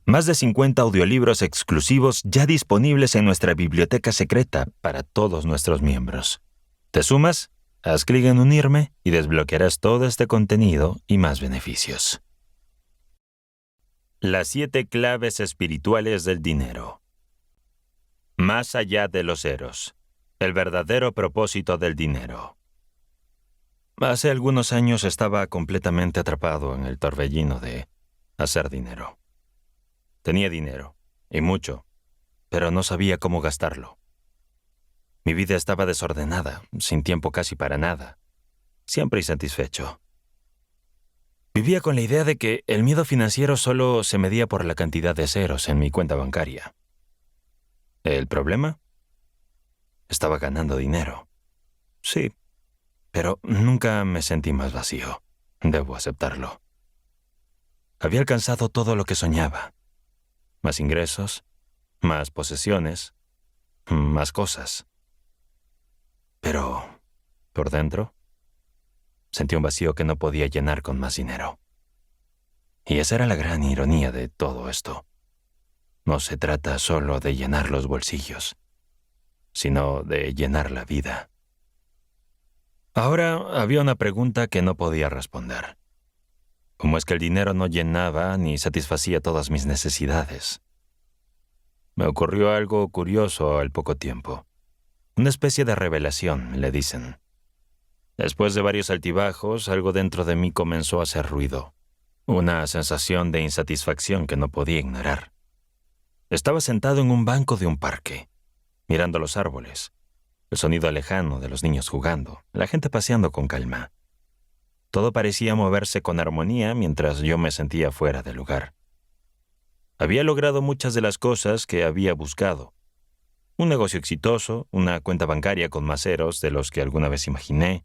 Más de 50 audiolibros exclusivos ya disponibles en nuestra biblioteca secreta para todos nuestros miembros. ¿Te sumas? Haz clic en unirme y desbloquearás todo este contenido y más beneficios. Las 7 claves espirituales del dinero. Más allá de los ceros. El verdadero propósito del dinero. Hace algunos años estaba completamente atrapado en el torbellino de hacer dinero. Tenía dinero, y mucho, pero no sabía cómo gastarlo. Mi vida estaba desordenada, sin tiempo casi para nada, siempre insatisfecho. Vivía con la idea de que el miedo financiero solo se medía por la cantidad de ceros en mi cuenta bancaria. ¿El problema? Estaba ganando dinero. Sí, pero nunca me sentí más vacío. Debo aceptarlo. Había alcanzado todo lo que soñaba. Más ingresos, más posesiones, más cosas. Pero, por dentro, sentí un vacío que no podía llenar con más dinero. Y esa era la gran ironía de todo esto. No se trata solo de llenar los bolsillos, sino de llenar la vida. Ahora había una pregunta que no podía responder. ¿Cómo es que el dinero no llenaba ni satisfacía todas mis necesidades? Me ocurrió algo curioso al poco tiempo. Una especie de revelación, le dicen. Después de varios altibajos, algo dentro de mí comenzó a hacer ruido. Una sensación de insatisfacción que no podía ignorar. Estaba sentado en un banco de un parque, mirando los árboles, el sonido lejano de los niños jugando, la gente paseando con calma. Todo parecía moverse con armonía mientras yo me sentía fuera de lugar. Había logrado muchas de las cosas que había buscado. Un negocio exitoso, una cuenta bancaria con más ceros de los que alguna vez imaginé,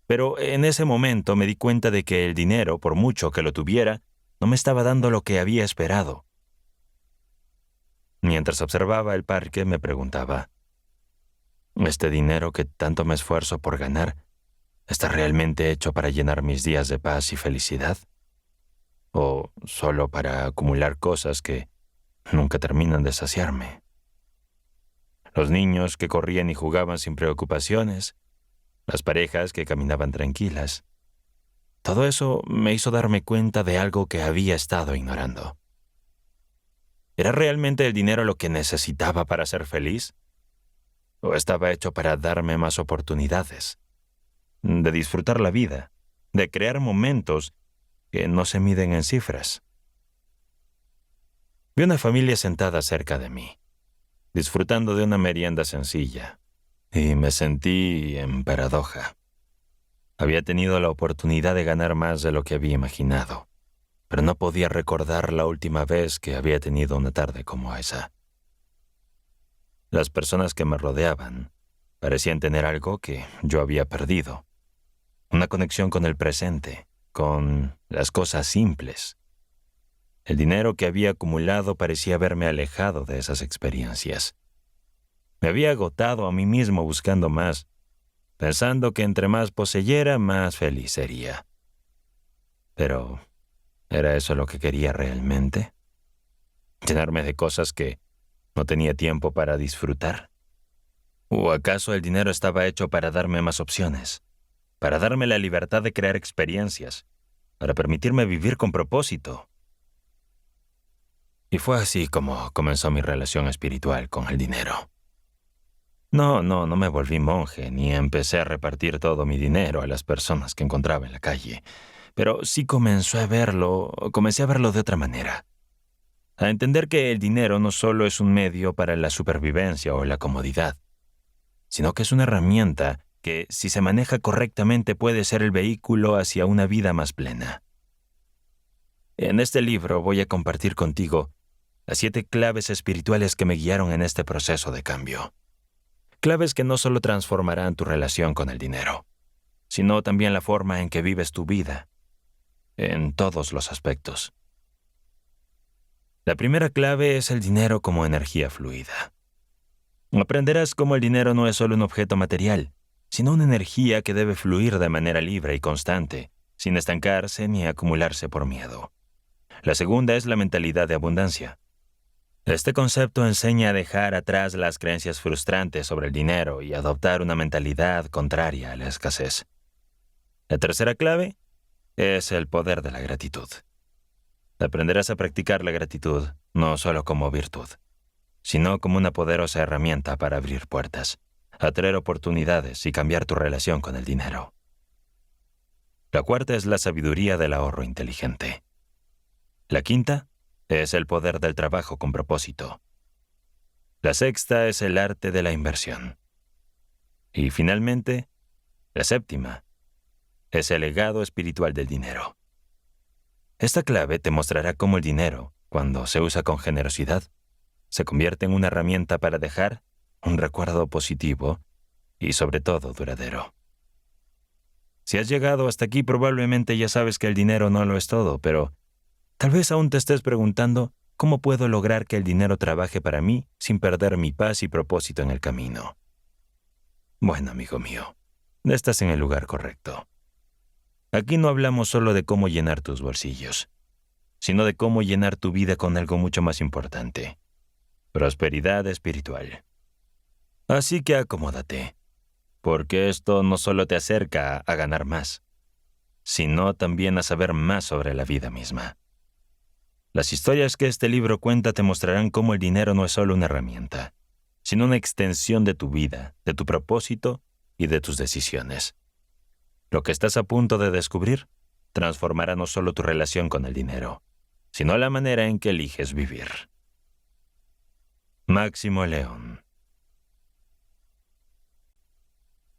pero en ese momento me di cuenta de que el dinero, por mucho que lo tuviera, no me estaba dando lo que había esperado. Mientras observaba el parque, me preguntaba, ¿este dinero que tanto me esfuerzo por ganar está realmente hecho para llenar mis días de paz y felicidad? ¿O solo para acumular cosas que nunca terminan de saciarme? Los niños que corrían y jugaban sin preocupaciones, las parejas que caminaban tranquilas. Todo eso me hizo darme cuenta de algo que había estado ignorando. ¿Era realmente el dinero lo que necesitaba para ser feliz? ¿O estaba hecho para darme más oportunidades? De disfrutar la vida, de crear momentos que no se miden en cifras. Vi una familia sentada cerca de mí, disfrutando de una merienda sencilla, y me sentí en paradoja. Había tenido la oportunidad de ganar más de lo que había imaginado, pero no podía recordar la última vez que había tenido una tarde como esa. Las personas que me rodeaban parecían tener algo que yo había perdido, una conexión con el presente, con las cosas simples. El dinero que había acumulado parecía haberme alejado de esas experiencias. Me había agotado a mí mismo buscando más, pensando que entre más poseyera, más feliz sería. Pero, ¿era eso lo que quería realmente? ¿Llenarme de cosas que no tenía tiempo para disfrutar? ¿O acaso el dinero estaba hecho para darme más opciones? Para darme la libertad de crear experiencias, para permitirme vivir con propósito. Y fue así como comenzó mi relación espiritual con el dinero. No me volví monje, ni empecé a repartir todo mi dinero a las personas que encontraba en la calle, pero sí comencé a verlo de otra manera. A entender que el dinero no solo es un medio para la supervivencia o la comodidad, sino que es una herramienta que, si se maneja correctamente, puede ser el vehículo hacia una vida más plena. En este libro voy a compartir contigo las 7 claves espirituales que me guiaron en este proceso de cambio. Claves que no solo transformarán tu relación con el dinero, sino también la forma en que vives tu vida, en todos los aspectos. La primera clave es el dinero como energía fluida. Aprenderás cómo el dinero no es solo un objeto material, sino una energía que debe fluir de manera libre y constante, sin estancarse ni acumularse por miedo. La segunda es la mentalidad de abundancia. Este concepto enseña a dejar atrás las creencias frustrantes sobre el dinero y adoptar una mentalidad contraria a la escasez. La tercera clave es el poder de la gratitud. Aprenderás a practicar la gratitud no solo como virtud, sino como una poderosa herramienta para abrir puertas, atraer oportunidades y cambiar tu relación con el dinero. La cuarta es la sabiduría del ahorro inteligente. La quinta es el poder del trabajo con propósito. La sexta es el arte de la inversión. Y finalmente, la séptima es el legado espiritual del dinero. Esta clave te mostrará cómo el dinero, cuando se usa con generosidad, se convierte en una herramienta para dejar un recuerdo positivo y sobre todo duradero. Si has llegado hasta aquí, probablemente ya sabes que el dinero no lo es todo, pero tal vez aún te estés preguntando cómo puedo lograr que el dinero trabaje para mí sin perder mi paz y propósito en el camino. Bueno, amigo mío, estás en el lugar correcto. Aquí no hablamos solo de cómo llenar tus bolsillos, sino de cómo llenar tu vida con algo mucho más importante: prosperidad espiritual. Así que acomódate, porque esto no solo te acerca a ganar más, sino también a saber más sobre la vida misma. Las historias que este libro cuenta te mostrarán cómo el dinero no es solo una herramienta, sino una extensión de tu vida, de tu propósito y de tus decisiones. Lo que estás a punto de descubrir transformará no solo tu relación con el dinero, sino la manera en que eliges vivir. Máximo León.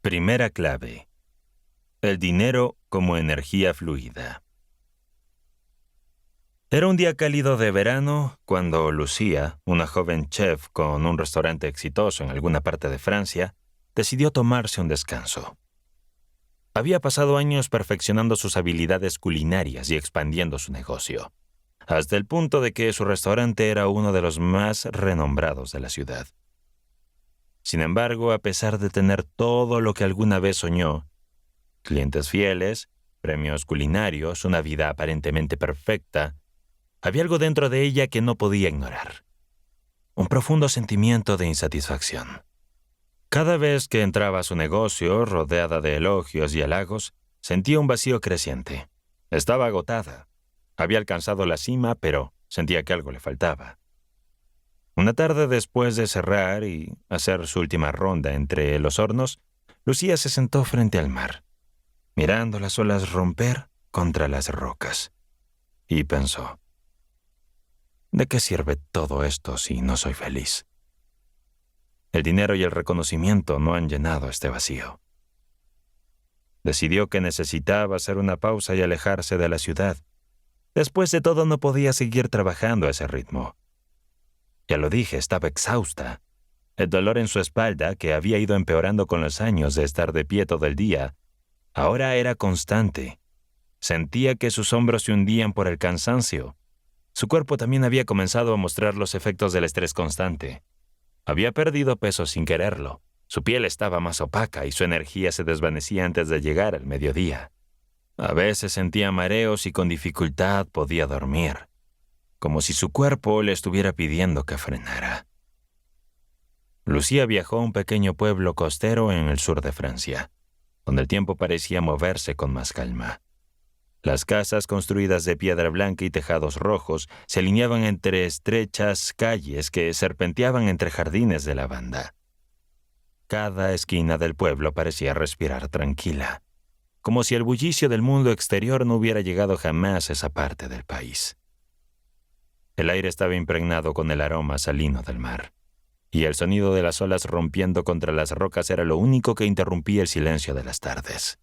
Primera clave: el dinero como energía fluida. Era un día cálido de verano cuando Lucía, una joven chef con un restaurante exitoso en alguna parte de Francia, decidió tomarse un descanso. Había pasado años perfeccionando sus habilidades culinarias y expandiendo su negocio, hasta el punto de que su restaurante era uno de los más renombrados de la ciudad. Sin embargo, a pesar de tener todo lo que alguna vez soñó, clientes fieles, premios culinarios, una vida aparentemente perfecta, había algo dentro de ella que no podía ignorar: un profundo sentimiento de insatisfacción. Cada vez que entraba a su negocio, rodeada de elogios y halagos, sentía un vacío creciente. Estaba agotada. Había alcanzado la cima, pero sentía que algo le faltaba. Una tarde, después de cerrar y hacer su última ronda entre los hornos, Lucía se sentó frente al mar, mirando las olas romper contra las rocas, y pensó: ¿de qué sirve todo esto si no soy feliz? El dinero y el reconocimiento no han llenado este vacío. Decidió que necesitaba hacer una pausa y alejarse de la ciudad. Después de todo, no podía seguir trabajando a ese ritmo. Ya lo dije, estaba exhausta. El dolor en su espalda, que había ido empeorando con los años de estar de pie todo el día, ahora era constante. Sentía que sus hombros se hundían por el cansancio. Su cuerpo también había comenzado a mostrar los efectos del estrés constante. Había perdido peso sin quererlo. Su piel estaba más opaca y su energía se desvanecía antes de llegar al mediodía. A veces sentía mareos y con dificultad podía dormir, como si su cuerpo le estuviera pidiendo que frenara. Lucía viajó a un pequeño pueblo costero en el sur de Francia, donde el tiempo parecía moverse con más calma. Las casas, construidas de piedra blanca y tejados rojos, se alineaban entre estrechas calles que serpenteaban entre jardines de lavanda. Cada esquina del pueblo parecía respirar tranquila, como si el bullicio del mundo exterior no hubiera llegado jamás a esa parte del país. El aire estaba impregnado con el aroma salino del mar, y el sonido de las olas rompiendo contra las rocas era lo único que interrumpía el silencio de las tardes.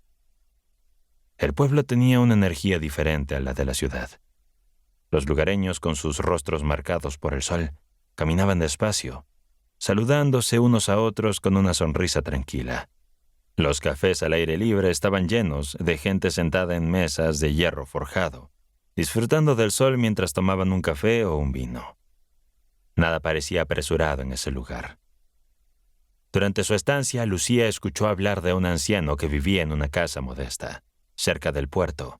El pueblo tenía una energía diferente a la de la ciudad. Los lugareños, con sus rostros marcados por el sol, caminaban despacio, saludándose unos a otros con una sonrisa tranquila. Los cafés al aire libre estaban llenos de gente sentada en mesas de hierro forjado, disfrutando del sol mientras tomaban un café o un vino. Nada parecía apresurado en ese lugar. Durante su estancia, Lucía escuchó hablar de un anciano que vivía en una casa modesta, cerca del puerto.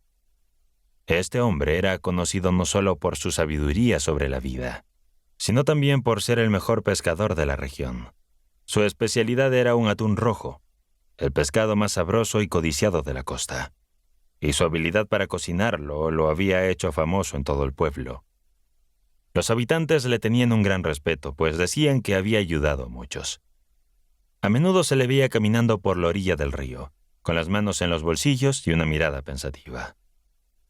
Este hombre era conocido no solo por su sabiduría sobre la vida, sino también por ser el mejor pescador de la región. Su especialidad era un atún rojo, el pescado más sabroso y codiciado de la costa, y su habilidad para cocinarlo lo había hecho famoso en todo el pueblo. Los habitantes le tenían un gran respeto, pues decían que había ayudado a muchos. A menudo se le veía caminando por la orilla del río, con las manos en los bolsillos y una mirada pensativa.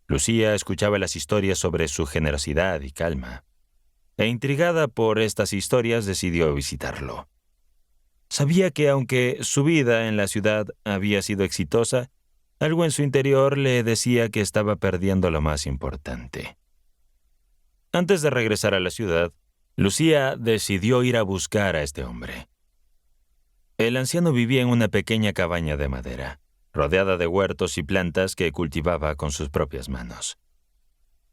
Lucía escuchaba las historias sobre su generosidad y calma, e intrigada por estas historias decidió visitarlo. Sabía que aunque su vida en la ciudad había sido exitosa, algo en su interior le decía que estaba perdiendo lo más importante. Antes de regresar a la ciudad, Lucía decidió ir a buscar a este hombre. El anciano vivía en una pequeña cabaña de madera, rodeada de huertos y plantas que cultivaba con sus propias manos.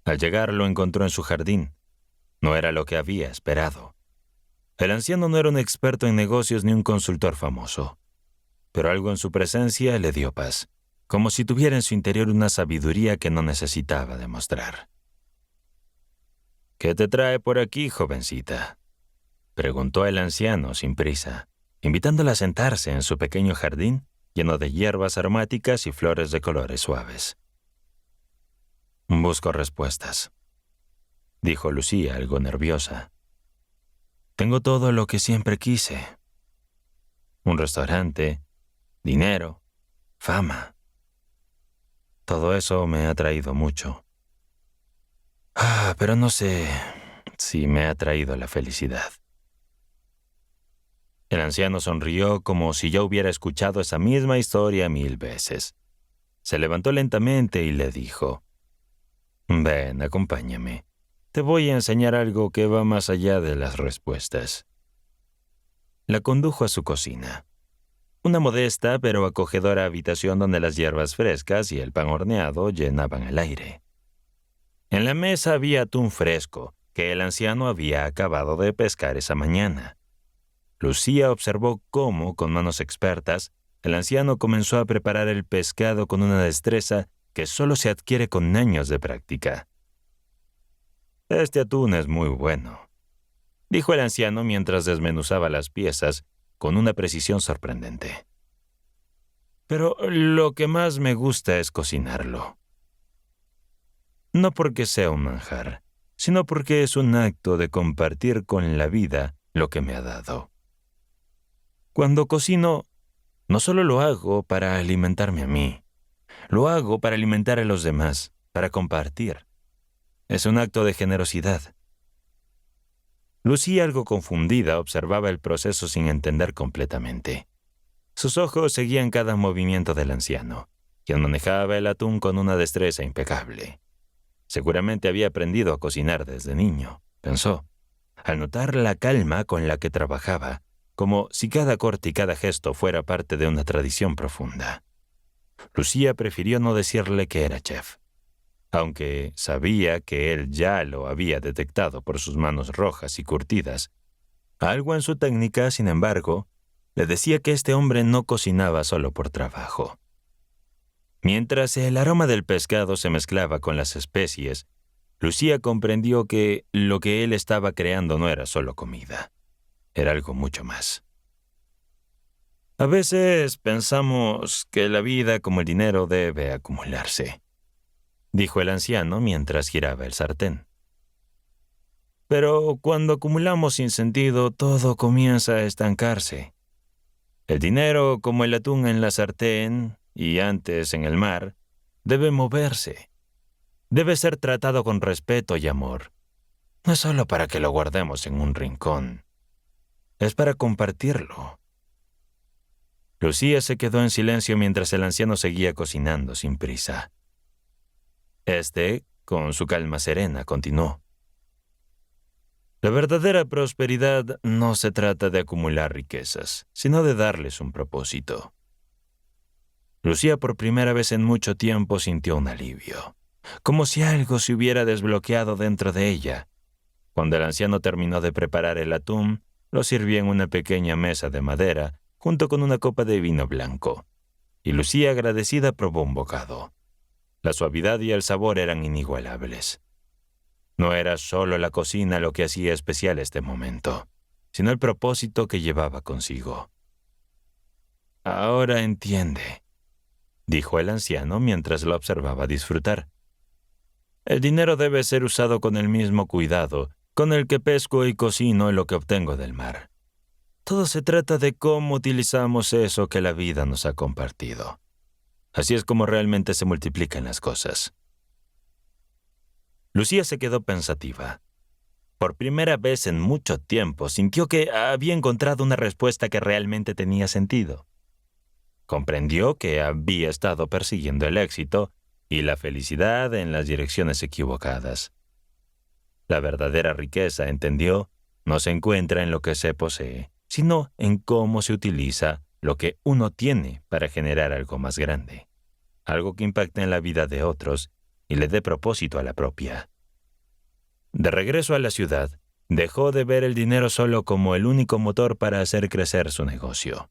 Al llegar lo encontró en su jardín. No era lo que había esperado. El anciano no era un experto en negocios ni un consultor famoso, pero algo en su presencia le dio paz, como si tuviera en su interior una sabiduría que no necesitaba demostrar. «¿Qué te trae por aquí, jovencita?», preguntó el anciano sin prisa, invitándola a sentarse en su pequeño jardín lleno de hierbas aromáticas y flores de colores suaves. «Busco respuestas», dijo Lucía, algo nerviosa. «Tengo todo lo que siempre quise. Un restaurante, dinero, fama. Todo eso me ha traído mucho. Pero no sé si me ha traído la felicidad». El anciano sonrió como si ya hubiera escuchado esa misma historia 1000 veces. Se levantó lentamente y le dijo: «Ven, acompáñame. Te voy a enseñar algo que va más allá de las respuestas». La condujo a su cocina, una modesta pero acogedora habitación donde las hierbas frescas y el pan horneado llenaban el aire. En la mesa había atún fresco que el anciano había acabado de pescar esa mañana. Lucía observó cómo, con manos expertas, el anciano comenzó a preparar el pescado con una destreza que solo se adquiere con años de práctica. «Este atún es muy bueno», dijo el anciano mientras desmenuzaba las piezas con una precisión sorprendente. «Pero lo que más me gusta es cocinarlo. No porque sea un manjar, sino porque es un acto de compartir con la vida lo que me ha dado. Cuando cocino, no solo lo hago para alimentarme a mí, lo hago para alimentar a los demás, para compartir. Es un acto de generosidad». Lucía, algo confundida, observaba el proceso sin entender completamente. Sus ojos seguían cada movimiento del anciano, quien manejaba el atún con una destreza impecable. Seguramente había aprendido a cocinar desde niño, pensó, al notar la calma con la que trabajaba, como si cada corte y cada gesto fuera parte de una tradición profunda. Lucía prefirió no decirle que era chef, aunque sabía que él ya lo había detectado por sus manos rojas y curtidas. Algo en su técnica, sin embargo, le decía que este hombre no cocinaba solo por trabajo. Mientras el aroma del pescado se mezclaba con las especies, Lucía comprendió que lo que él estaba creando no era solo comida, era algo mucho más. A veces pensamos que la vida, como el dinero, debe acumularse, dijo el anciano mientras giraba el sartén. Pero cuando acumulamos sin sentido, todo comienza a estancarse. El dinero, como el atún en la sartén y antes en el mar, debe moverse. Debe ser tratado con respeto y amor. No es solo para que lo guardemos en un rincón. Es para compartirlo. Lucía se quedó en silencio mientras el anciano seguía cocinando sin prisa. Con su calma serena, continuó: «La verdadera prosperidad no se trata de acumular riquezas, sino de darles un propósito». Lucía por primera vez en mucho tiempo sintió un alivio, como si algo se hubiera desbloqueado dentro de ella. Cuando el anciano terminó de preparar el atún, lo sirvió en una pequeña mesa de madera, junto con una copa de vino blanco, y Lucía, agradecida, probó un bocado. La suavidad y el sabor eran inigualables. No era solo la cocina lo que hacía especial este momento, sino el propósito que llevaba consigo. «Ahora entiende», dijo el anciano mientras lo observaba disfrutar. «El dinero debe ser usado con el mismo cuidado con el que pesco y cocino lo que obtengo del mar. Todo se trata de cómo utilizamos eso que la vida nos ha compartido. Así es como realmente se multiplican las cosas». Lucía se quedó pensativa. Por primera vez en mucho tiempo sintió que había encontrado una respuesta que realmente tenía sentido. Comprendió que había estado persiguiendo el éxito y la felicidad en las direcciones equivocadas. La verdadera riqueza, entendió, no se encuentra en lo que se posee, sino en cómo se utiliza lo que uno tiene para generar algo más grande, algo que impacte en la vida de otros y le dé propósito a la propia. De regreso a la ciudad, dejó de ver el dinero solo como el único motor para hacer crecer su negocio.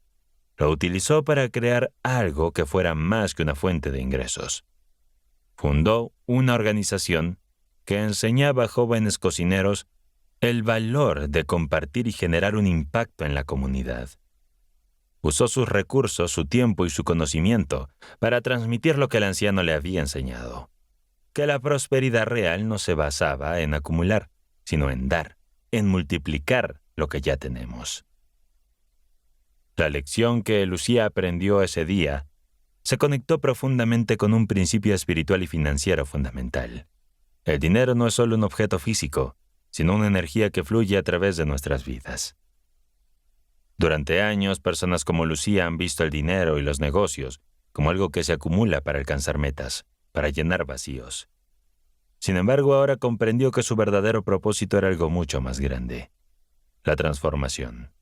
Lo utilizó para crear algo que fuera más que una fuente de ingresos. Fundó una organización que enseñaba a jóvenes cocineros el valor de compartir y generar un impacto en la comunidad. Usó sus recursos, su tiempo y su conocimiento para transmitir lo que el anciano le había enseñado: que la prosperidad real no se basaba en acumular, sino en dar, en multiplicar lo que ya tenemos. La lección que Lucía aprendió ese día se conectó profundamente con un principio espiritual y financiero fundamental. El dinero no es solo un objeto físico, sino una energía que fluye a través de nuestras vidas. Durante años, personas como Lucía han visto el dinero y los negocios como algo que se acumula para alcanzar metas, para llenar vacíos. Sin embargo, ahora comprendió que su verdadero propósito era algo mucho más grande: la transformación.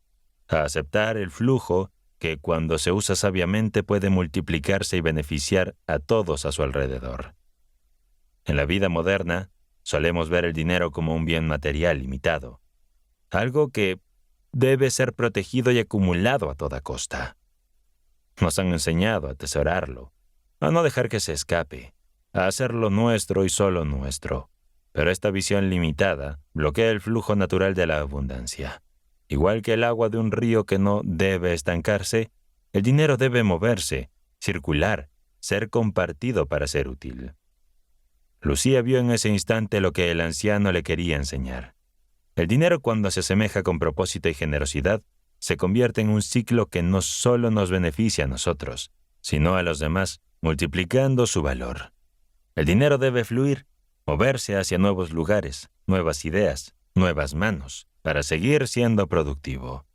A aceptar el flujo que, cuando se usa sabiamente, puede multiplicarse y beneficiar a todos a su alrededor. En la vida moderna, solemos ver el dinero como un bien material limitado, algo que debe ser protegido y acumulado a toda costa. Nos han enseñado a atesorarlo, a no dejar que se escape, a hacerlo nuestro y solo nuestro. Pero esta visión limitada bloquea el flujo natural de la abundancia. Igual que el agua de un río que no debe estancarse, el dinero debe moverse, circular, ser compartido para ser útil. Lucía vio en ese instante lo que el anciano le quería enseñar. El dinero, cuando se asemeja con propósito y generosidad, se convierte en un ciclo que no solo nos beneficia a nosotros, sino a los demás, multiplicando su valor. El dinero debe fluir, moverse hacia nuevos lugares, nuevas ideas, nuevas manos, para seguir siendo productivo.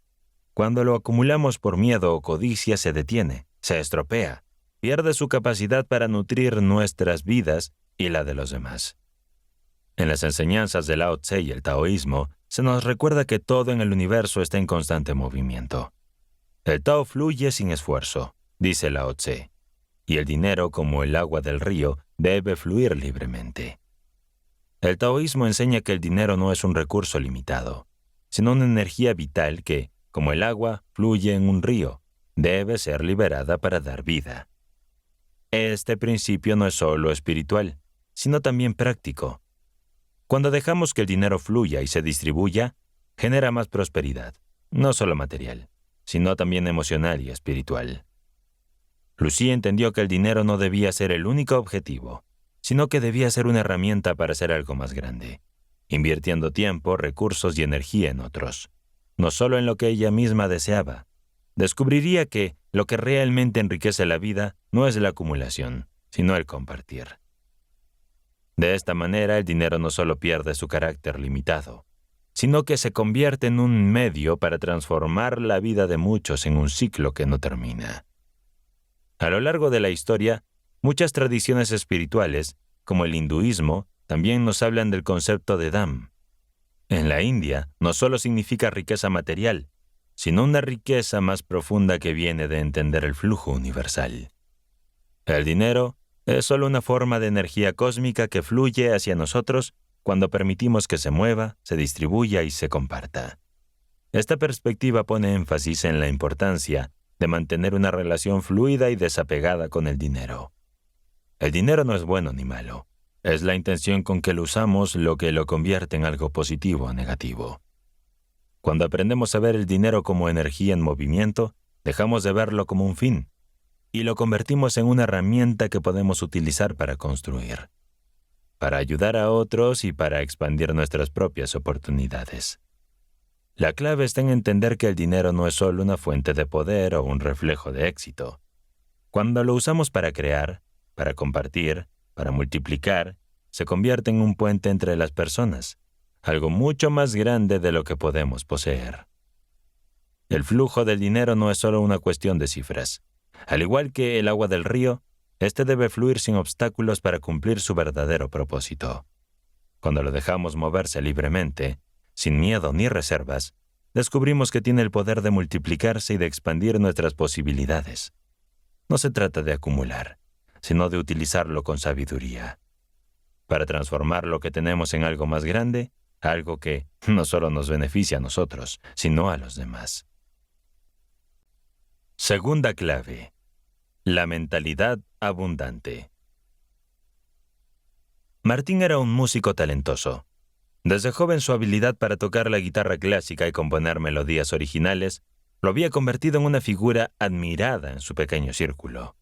Cuando lo acumulamos por miedo o codicia, se detiene, se estropea, pierde su capacidad para nutrir nuestras vidas y la de los demás. En las enseñanzas de Lao Tse y el taoísmo, se nos recuerda que todo en el universo está en constante movimiento. El Tao fluye sin esfuerzo, dice Lao Tse, y el dinero, como el agua del río, debe fluir libremente. El taoísmo enseña que el dinero no es un recurso limitado, sino una energía vital que, como el agua, fluye en un río, debe ser liberada para dar vida. Este principio no es solo espiritual, sino también práctico. Cuando dejamos que el dinero fluya y se distribuya, genera más prosperidad, no solo material, sino también emocional y espiritual. Lucía entendió que el dinero no debía ser el único objetivo, sino que debía ser una herramienta para hacer algo más grande, invirtiendo tiempo, recursos y energía en otros, no solo en lo que ella misma deseaba. Descubriría que lo que realmente enriquece la vida no es la acumulación, sino el compartir. De esta manera, el dinero no solo pierde su carácter limitado, sino que se convierte en un medio para transformar la vida de muchos en un ciclo que no termina. A lo largo de la historia, muchas tradiciones espirituales, como el hinduismo, también nos hablan del concepto de Dham. En la India, no solo significa riqueza material, sino una riqueza más profunda que viene de entender el flujo universal. El dinero es solo una forma de energía cósmica que fluye hacia nosotros cuando permitimos que se mueva, se distribuya y se comparta. Esta perspectiva pone énfasis en la importancia de mantener una relación fluida y desapegada con el dinero. El dinero no es bueno ni malo, Es la intención con que lo usamos lo que lo convierte en algo positivo o negativo. Cuando aprendemos a ver el dinero como energía en movimiento, dejamos de verlo como un fin y lo convertimos en una herramienta que podemos utilizar para construir, para ayudar a otros y para expandir nuestras propias oportunidades. La clave está en entender que el dinero no es solo una fuente de poder o un reflejo de éxito. Cuando lo usamos para crear, para compartir, para multiplicar, se convierte en un puente entre las personas, algo mucho más grande de lo que podemos poseer. El flujo del dinero no es solo una cuestión de cifras. Al igual que el agua del río, este debe fluir sin obstáculos para cumplir su verdadero propósito. Cuando lo dejamos moverse libremente, sin miedo ni reservas, descubrimos que tiene el poder de multiplicarse y de expandir nuestras posibilidades. No se trata de acumular, sino de utilizarlo con sabiduría, para transformar lo que tenemos en algo más grande, algo que no solo nos beneficia a nosotros, sino a los demás. Segunda clave: la mentalidad abundante. Martín era un músico talentoso. Desde joven su habilidad para tocar la guitarra clásica y componer melodías originales lo había convertido en una figura admirada en su pequeño círculo.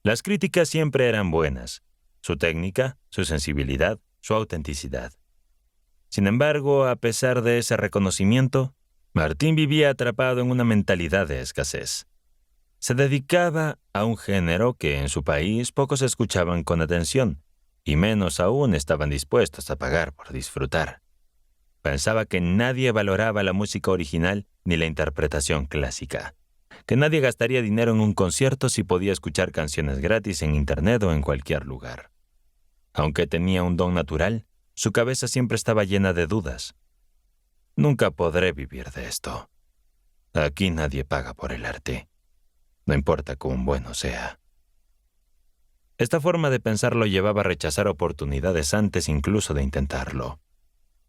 Las críticas siempre eran buenas: su técnica, su sensibilidad, su autenticidad. Sin embargo, a pesar de ese reconocimiento, Martín vivía atrapado en una mentalidad de escasez. Se dedicaba a un género que en su país pocos escuchaban con atención, y menos aún estaban dispuestos a pagar por disfrutar. Pensaba que nadie valoraba la música original ni la interpretación clásica, que nadie gastaría dinero en un concierto si podía escuchar canciones gratis en Internet o en cualquier lugar. Aunque tenía un don natural, su cabeza siempre estaba llena de dudas. Nunca podré vivir de esto. Aquí nadie paga por el arte. No importa cuán bueno sea. Esta forma de pensar lo llevaba a rechazar oportunidades antes incluso de intentarlo.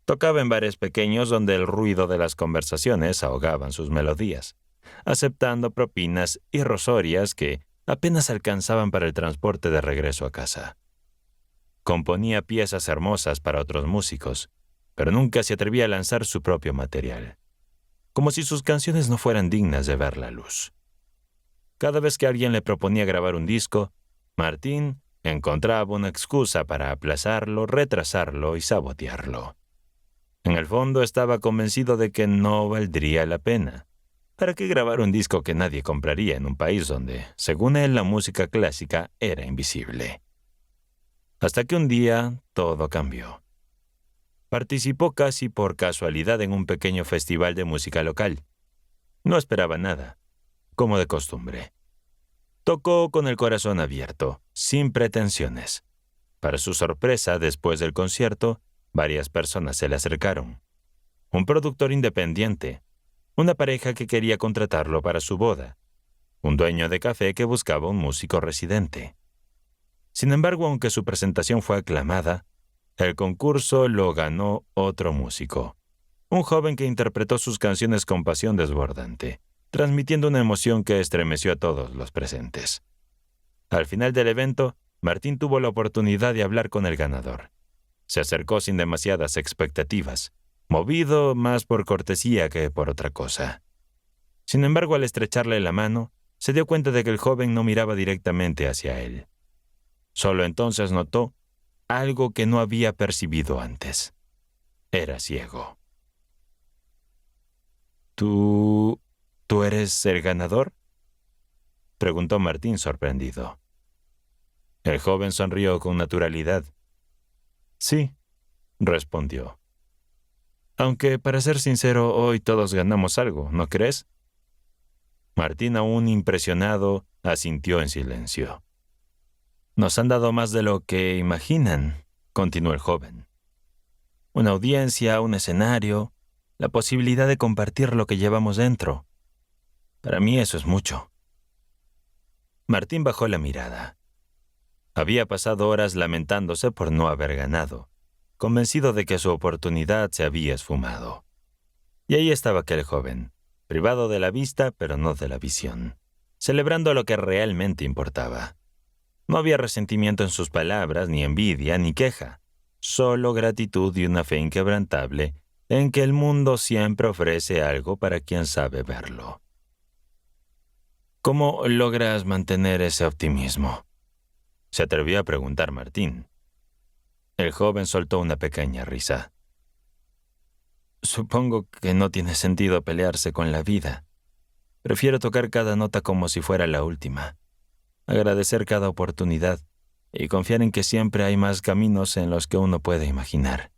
Tocaba en bares pequeños donde el ruido de las conversaciones ahogaban sus melodías, aceptando propinas irrisorias que apenas alcanzaban para el transporte de regreso a casa. Componía piezas hermosas para otros músicos, pero nunca se atrevía a lanzar su propio material, como si sus canciones no fueran dignas de ver la luz. Cada vez que alguien le proponía grabar un disco, Martín encontraba una excusa para aplazarlo, retrasarlo y sabotearlo. En el fondo estaba convencido de que no valdría la pena. ¿Para qué grabar un disco que nadie compraría en un país donde, según él, la música clásica era invisible? Hasta que un día todo cambió. Participó casi por casualidad en un pequeño festival de música local. No esperaba nada, como de costumbre. Tocó con el corazón abierto, sin pretensiones. Para su sorpresa, después del concierto, varias personas se le acercaron. Un productor independiente, una pareja que quería contratarlo para su boda, un dueño de café que buscaba un músico residente. Sin embargo, aunque su presentación fue aclamada, el concurso lo ganó otro músico, un joven que interpretó sus canciones con pasión desbordante, transmitiendo una emoción que estremeció a todos los presentes. Al final del evento, Martín tuvo la oportunidad de hablar con el ganador. Se acercó sin demasiadas expectativas, movido más por cortesía que por otra cosa. Sin embargo, al estrecharle la mano, se dio cuenta de que el joven no miraba directamente hacia él. Solo entonces notó algo que no había percibido antes. Era ciego. ¿Tú eres el ganador?, preguntó Martín sorprendido. El joven sonrió con naturalidad. Sí, respondió. Aunque, para ser sincero, hoy todos ganamos algo, ¿no crees? Martín, aún impresionado, asintió en silencio. Nos han dado más de lo que imaginan, continuó el joven. Una audiencia, un escenario, la posibilidad de compartir lo que llevamos dentro. Para mí eso es mucho. Martín bajó la mirada. Había pasado horas lamentándose por no haber ganado, convencido de que su oportunidad se había esfumado. Y ahí estaba aquel joven, privado de la vista pero no de la visión, celebrando lo que realmente importaba. No había resentimiento en sus palabras, ni envidia, ni queja. Solo gratitud y una fe inquebrantable en que el mundo siempre ofrece algo para quien sabe verlo. ¿Cómo logras mantener ese optimismo?, se atrevió a preguntar Martín. El joven soltó una pequeña risa. Supongo que no tiene sentido pelearse con la vida. Prefiero tocar cada nota como si fuera la última, agradecer cada oportunidad y confiar en que siempre hay más caminos en los que uno puede imaginar.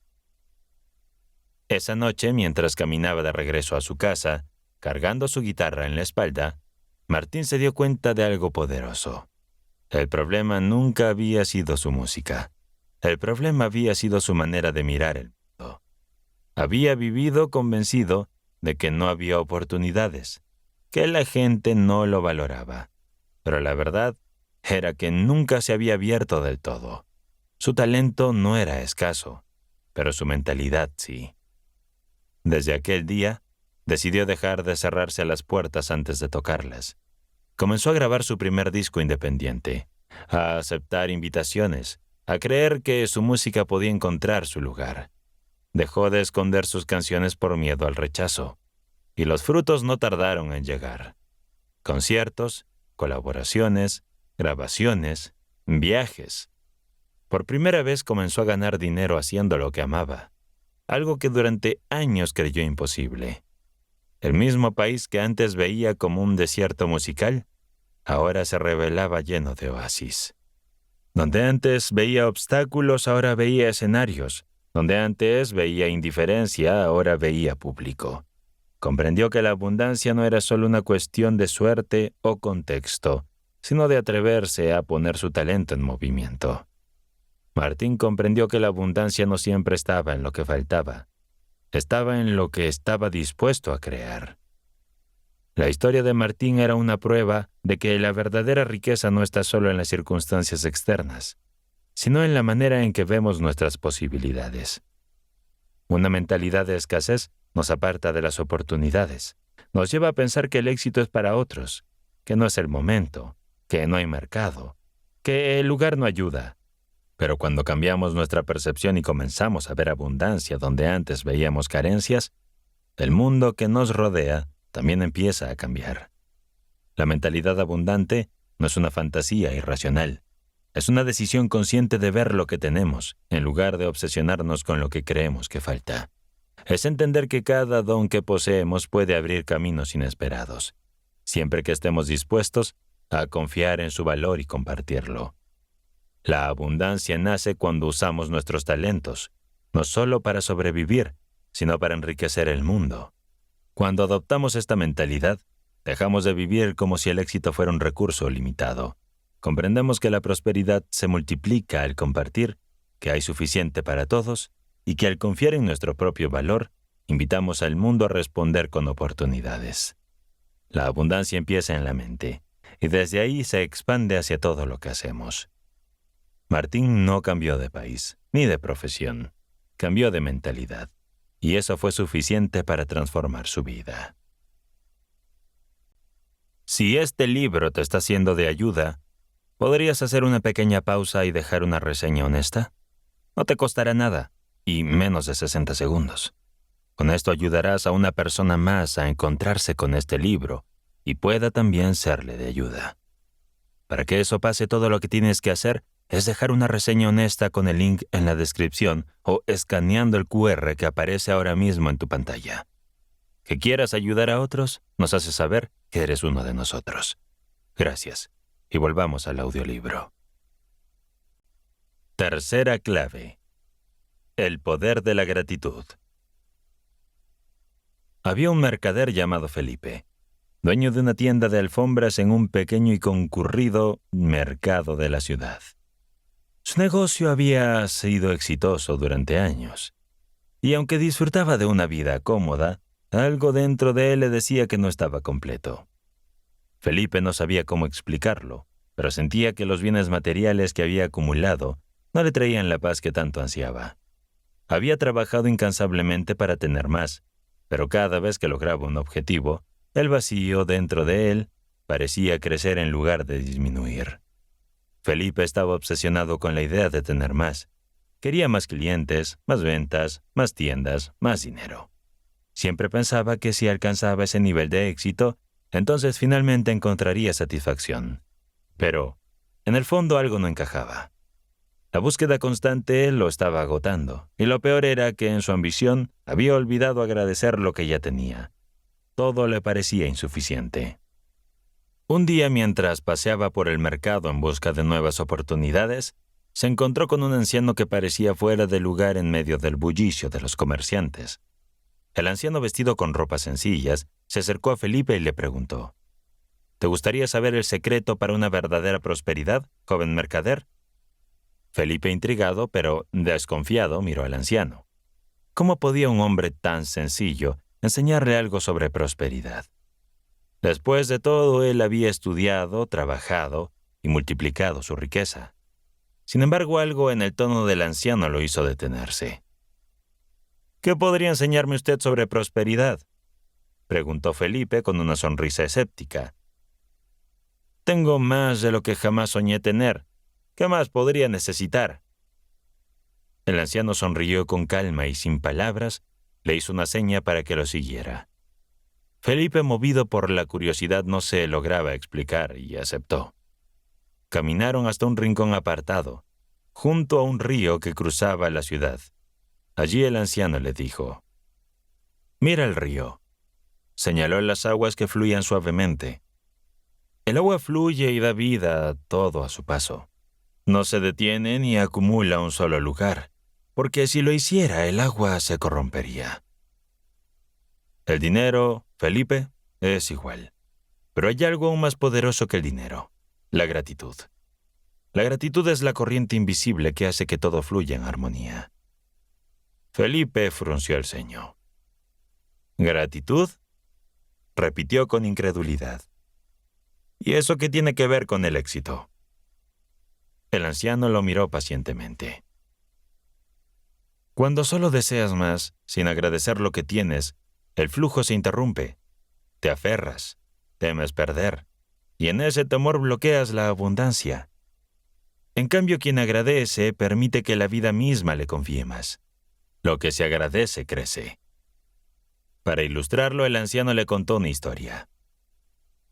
Esa noche, mientras caminaba de regreso a su casa, cargando su guitarra en la espalda, Martín se dio cuenta de algo poderoso. El problema nunca había sido su música. El problema había sido su manera de mirar el mundo. Había vivido convencido de que no había oportunidades, que la gente no lo valoraba. Pero la verdad era que nunca se había abierto del todo. Su talento no era escaso, pero su mentalidad sí. Desde aquel día, decidió dejar de cerrarse a las puertas antes de tocarlas. Comenzó a grabar su primer disco independiente, a aceptar invitaciones, a creer que su música podía encontrar su lugar. Dejó de esconder sus canciones por miedo al rechazo, y los frutos no tardaron en llegar. Conciertos, colaboraciones, grabaciones, viajes. Por primera vez comenzó a ganar dinero haciendo lo que amaba, algo que durante años creyó imposible. El mismo país que antes veía como un desierto musical, ahora se revelaba lleno de oasis. Donde antes veía obstáculos, ahora veía escenarios. Donde antes veía indiferencia, ahora veía público. Comprendió que la abundancia no era solo una cuestión de suerte o contexto, sino de atreverse a poner su talento en movimiento. Martín comprendió que la abundancia no siempre estaba en lo que faltaba, estaba en lo que estaba dispuesto a crear. La historia de Martín era una prueba de que la verdadera riqueza no está solo en las circunstancias externas, sino en la manera en que vemos nuestras posibilidades. Una mentalidad de escasez nos aparta de las oportunidades, nos lleva a pensar que el éxito es para otros, que no es el momento, que no hay mercado, que el lugar no ayuda. Pero cuando cambiamos nuestra percepción y comenzamos a ver abundancia donde antes veíamos carencias, el mundo que nos rodea también empieza a cambiar. La mentalidad abundante no es una fantasía irracional, es una decisión consciente de ver lo que tenemos, en lugar de obsesionarnos con lo que creemos que falta. Es entender que cada don que poseemos puede abrir caminos inesperados, siempre que estemos dispuestos a confiar en su valor y compartirlo. La abundancia nace cuando usamos nuestros talentos, no solo para sobrevivir, sino para enriquecer el mundo. Cuando adoptamos esta mentalidad, dejamos de vivir como si el éxito fuera un recurso limitado. Comprendemos que la prosperidad se multiplica al compartir, que hay suficiente para todos y que al confiar en nuestro propio valor, invitamos al mundo a responder con oportunidades. La abundancia empieza en la mente y desde ahí se expande hacia todo lo que hacemos. Martín no cambió de país ni de profesión, cambió de mentalidad y eso fue suficiente para transformar su vida. Si este libro te está siendo de ayuda, ¿podrías hacer una pequeña pausa y dejar una reseña honesta? No te costará nada, y menos de 60 segundos. Con esto ayudarás a una persona más a encontrarse con este libro y pueda también serle de ayuda. Para que eso pase, todo lo que tienes que hacer es dejar una reseña honesta con el link en la descripción o escaneando el QR que aparece ahora mismo en tu pantalla. Que quieras ayudar a otros, nos hace saber que eres uno de nosotros. Gracias. Y volvamos al audiolibro. Tercera clave. El poder de la gratitud. Había un mercader llamado Felipe, dueño de una tienda de alfombras en un pequeño y concurrido mercado de la ciudad. Su negocio había sido exitoso durante años, y aunque disfrutaba de una vida cómoda, algo dentro de él le decía que no estaba completo. Felipe no sabía cómo explicarlo, pero sentía que los bienes materiales que había acumulado no le traían la paz que tanto ansiaba. Había trabajado incansablemente para tener más, pero cada vez que lograba un objetivo, el vacío dentro de él parecía crecer en lugar de disminuir. Felipe estaba obsesionado con la idea de tener más. Quería más clientes, más ventas, más tiendas, más dinero. Siempre pensaba que si alcanzaba ese nivel de éxito, entonces finalmente encontraría satisfacción. Pero, en el fondo algo no encajaba. La búsqueda constante lo estaba agotando, y lo peor era que en su ambición había olvidado agradecer lo que ya tenía. Todo le parecía insuficiente. Un día, mientras paseaba por el mercado en busca de nuevas oportunidades, se encontró con un anciano que parecía fuera de lugar en medio del bullicio de los comerciantes. El anciano, vestido con ropas sencillas, se acercó a Felipe y le preguntó: «¿Te gustaría saber el secreto para una verdadera prosperidad, joven mercader?» Felipe, intrigado pero desconfiado, miró al anciano. ¿Cómo podía un hombre tan sencillo enseñarle algo sobre prosperidad? Después de todo, él había estudiado, trabajado y multiplicado su riqueza. Sin embargo, algo en el tono del anciano lo hizo detenerse. «¿Qué podría enseñarme usted sobre prosperidad?», preguntó Felipe con una sonrisa escéptica. «Tengo más de lo que jamás soñé tener. ¿Qué más podría necesitar?». El anciano sonrió con calma y, sin palabras, le hizo una seña para que lo siguiera. Felipe, movido por la curiosidad, no se lograba explicar y aceptó. Caminaron hasta un rincón apartado, junto a un río que cruzaba la ciudad. Allí el anciano le dijo: «Mira el río». Señaló las aguas que fluían suavemente. El agua fluye y da vida a todo a su paso. No se detiene ni acumula un solo lugar, porque si lo hiciera, el agua se corrompería. El dinero, Felipe, es igual. Pero hay algo aún más poderoso que el dinero: la gratitud. La gratitud es la corriente invisible que hace que todo fluya en armonía. Felipe frunció el ceño. «¿Gratitud?», repitió con incredulidad. «¿Y eso qué tiene que ver con el éxito?». El anciano lo miró pacientemente. Cuando solo deseas más, sin agradecer lo que tienes, el flujo se interrumpe. Te aferras, temes perder, y en ese temor bloqueas la abundancia. En cambio, quien agradece permite que la vida misma le confíe más. Lo que se agradece crece. Para ilustrarlo, el anciano le contó una historia.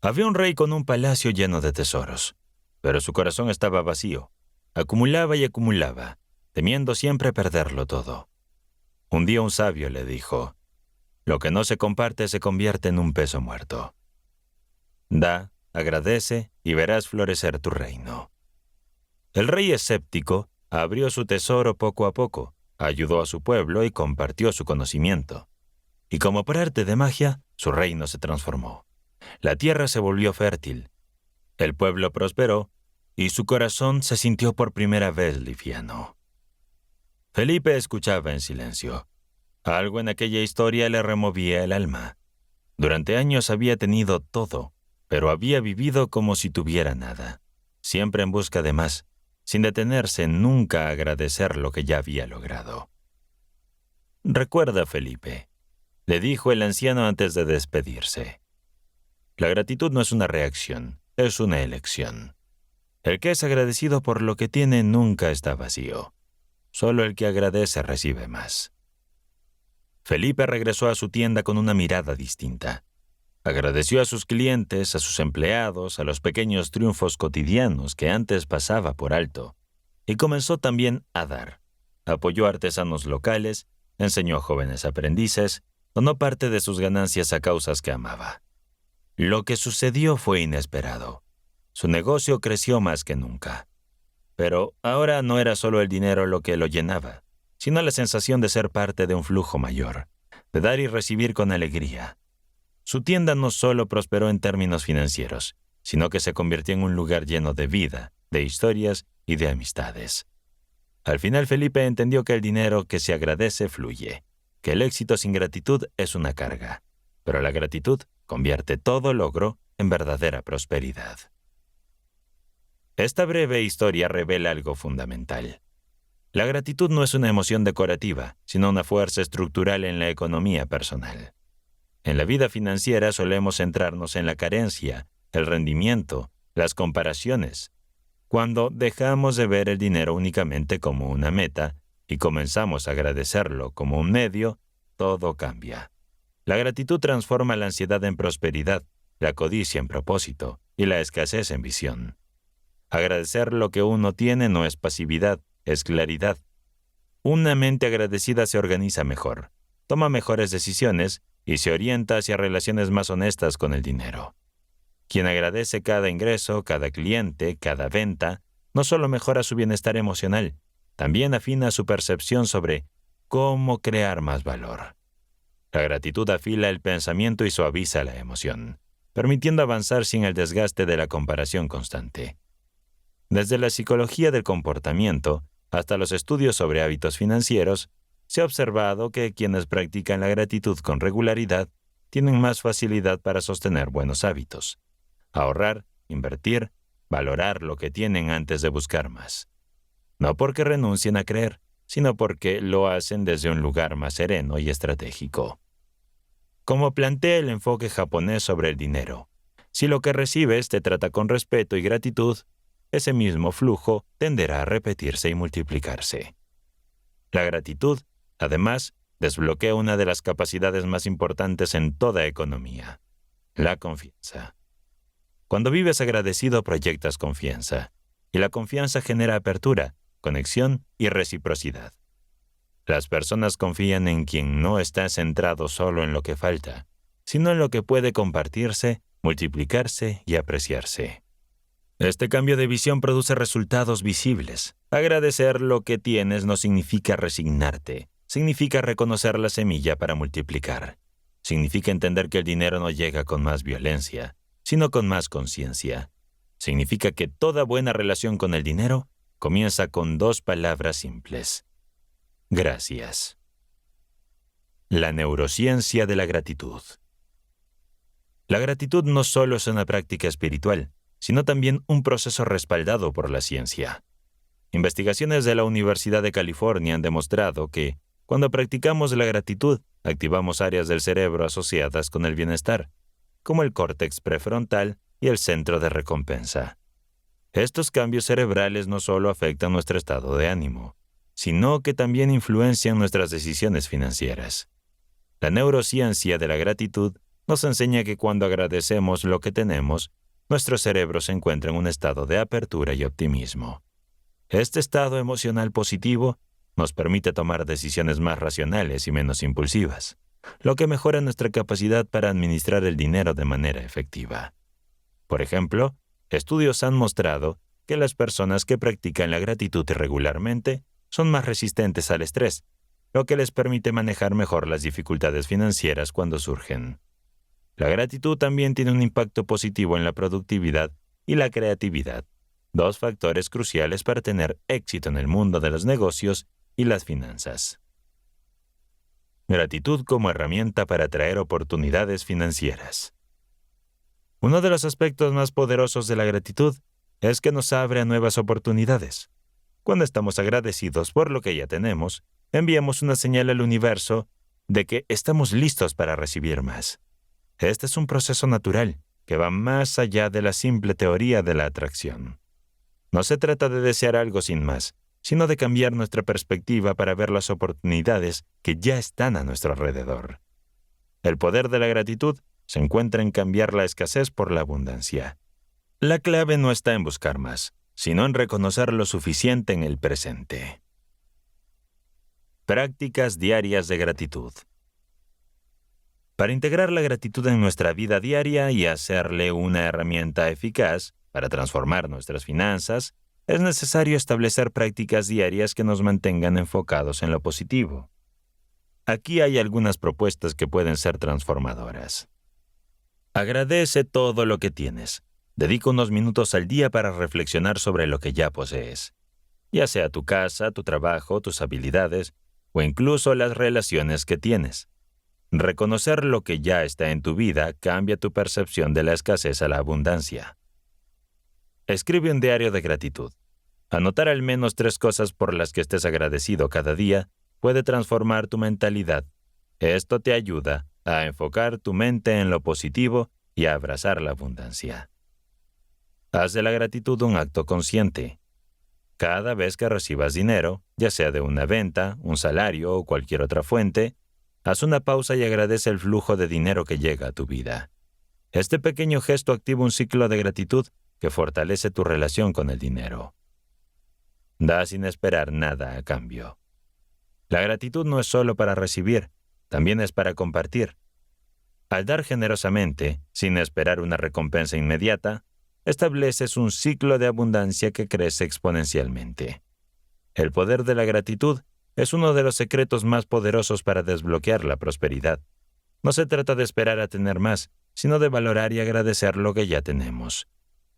Había un rey con un palacio lleno de tesoros, pero su corazón estaba vacío. Acumulaba y acumulaba, temiendo siempre perderlo todo. Un día un sabio le dijo: «Lo que no se comparte se convierte en un peso muerto. Da, agradece y verás florecer tu reino». El rey escéptico abrió su tesoro poco a poco, ayudó a su pueblo y compartió su conocimiento. Y como por arte de magia, su reino se transformó. La tierra se volvió fértil, el pueblo prosperó y su corazón se sintió por primera vez liviano. Felipe escuchaba en silencio. Algo en aquella historia le removía el alma. Durante años había tenido todo, pero había vivido como si tuviera nada, siempre en busca de más, sin detenerse nunca a agradecer lo que ya había logrado. «Recuerda, Felipe», le dijo el anciano antes de despedirse. «La gratitud no es una reacción, es una elección. El que es agradecido por lo que tiene nunca está vacío. Solo el que agradece recibe más». Felipe regresó a su tienda con una mirada distinta. Agradeció a sus clientes, a sus empleados, a los pequeños triunfos cotidianos que antes pasaba por alto, y comenzó también a dar. Apoyó a artesanos locales, enseñó a jóvenes aprendices, donó parte de sus ganancias a causas que amaba. Lo que sucedió fue inesperado. Su negocio creció más que nunca. Pero ahora no era solo el dinero lo que lo llenaba, sino la sensación de ser parte de un flujo mayor, de dar y recibir con alegría. Su tienda no solo prosperó en términos financieros, sino que se convirtió en un lugar lleno de vida, de historias y de amistades. Al final, Felipe entendió que el dinero que se agradece fluye, que el éxito sin gratitud es una carga, pero la gratitud convierte todo logro en verdadera prosperidad. Esta breve historia revela algo fundamental. La gratitud no es una emoción decorativa, sino una fuerza estructural en la economía personal. En la vida financiera solemos centrarnos en la carencia, el rendimiento, las comparaciones. Cuando dejamos de ver el dinero únicamente como una meta y comenzamos a agradecerlo como un medio, todo cambia. La gratitud transforma la ansiedad en prosperidad, la codicia en propósito y la escasez en visión. Agradecer lo que uno tiene no es pasividad, es claridad. Una mente agradecida se organiza mejor, toma mejores decisiones y se orienta hacia relaciones más honestas con el dinero. Quien agradece cada ingreso, cada cliente, cada venta, no solo mejora su bienestar emocional, también afina su percepción sobre cómo crear más valor. La gratitud afila el pensamiento y suaviza la emoción, permitiendo avanzar sin el desgaste de la comparación constante. Desde la psicología del comportamiento hasta los estudios sobre hábitos financieros, se ha observado que quienes practican la gratitud con regularidad tienen más facilidad para sostener buenos hábitos, ahorrar, invertir, valorar lo que tienen antes de buscar más. No porque renuncien a creer, sino porque lo hacen desde un lugar más sereno y estratégico. Como plantea el enfoque japonés sobre el dinero, si lo que recibes te trata con respeto y gratitud, ese mismo flujo tenderá a repetirse y multiplicarse. La gratitud, además, desbloquea una de las capacidades más importantes en toda economía, la confianza. Cuando vives agradecido, proyectas confianza, y la confianza genera apertura, conexión y reciprocidad. Las personas confían en quien no está centrado solo en lo que falta, sino en lo que puede compartirse, multiplicarse y apreciarse. Este cambio de visión produce resultados visibles. Agradecer lo que tienes no significa resignarte, significa reconocer la semilla para multiplicar. Significa entender que el dinero no llega con más violencia, sino con más conciencia. Significa que toda buena relación con el dinero comienza con 2 palabras simples. Gracias. La neurociencia de la gratitud. La gratitud no solo es una práctica espiritual, sino también un proceso respaldado por la ciencia. Investigaciones de la Universidad de California han demostrado que, cuando practicamos la gratitud, activamos áreas del cerebro asociadas con el bienestar, como el córtex prefrontal y el centro de recompensa. Estos cambios cerebrales no solo afectan nuestro estado de ánimo, sino que también influencian nuestras decisiones financieras. La neurociencia de la gratitud nos enseña que cuando agradecemos lo que tenemos, nuestro cerebro se encuentra en un estado de apertura y optimismo. Este estado emocional positivo nos permite tomar decisiones más racionales y menos impulsivas, lo que mejora nuestra capacidad para administrar el dinero de manera efectiva. Por ejemplo, estudios han mostrado que las personas que practican la gratitud regularmente son más resistentes al estrés, lo que les permite manejar mejor las dificultades financieras cuando surgen. La gratitud también tiene un impacto positivo en la productividad y la creatividad, 2 factores cruciales para tener éxito en el mundo de los negocios y las finanzas. Gratitud como herramienta para atraer oportunidades financieras. Uno de los aspectos más poderosos de la gratitud es que nos abre a nuevas oportunidades. Cuando estamos agradecidos por lo que ya tenemos, enviamos una señal al universo de que estamos listos para recibir más. Este es un proceso natural que va más allá de la simple teoría de la atracción. No se trata de desear algo sin más, sino de cambiar nuestra perspectiva para ver las oportunidades que ya están a nuestro alrededor. El poder de la gratitud se encuentra en cambiar la escasez por la abundancia. La clave no está en buscar más, sino en reconocer lo suficiente en el presente. Prácticas diarias de gratitud. Para integrar la gratitud en nuestra vida diaria y hacerle una herramienta eficaz para transformar nuestras finanzas, es necesario establecer prácticas diarias que nos mantengan enfocados en lo positivo. Aquí hay algunas propuestas que pueden ser transformadoras. Agradece todo lo que tienes. Dedica unos minutos al día para reflexionar sobre lo que ya posees, ya sea tu casa, tu trabajo, tus habilidades o incluso las relaciones que tienes. Reconocer lo que ya está en tu vida cambia tu percepción de la escasez a la abundancia. Escribe un diario de gratitud. Anotar al menos 3 cosas por las que estés agradecido cada día puede transformar tu mentalidad. Esto te ayuda a enfocar tu mente en lo positivo y a abrazar la abundancia. Haz de la gratitud un acto consciente. Cada vez que recibas dinero, ya sea de una venta, un salario o cualquier otra fuente, haz una pausa y agradece el flujo de dinero que llega a tu vida. Este pequeño gesto activa un ciclo de gratitud que fortalece tu relación con el dinero. Da sin esperar nada a cambio. La gratitud no es solo para recibir, también es para compartir. Al dar generosamente, sin esperar una recompensa inmediata, estableces un ciclo de abundancia que crece exponencialmente. El poder de la gratitud es uno de los secretos más poderosos para desbloquear la prosperidad. No se trata de esperar a tener más, sino de valorar y agradecer lo que ya tenemos.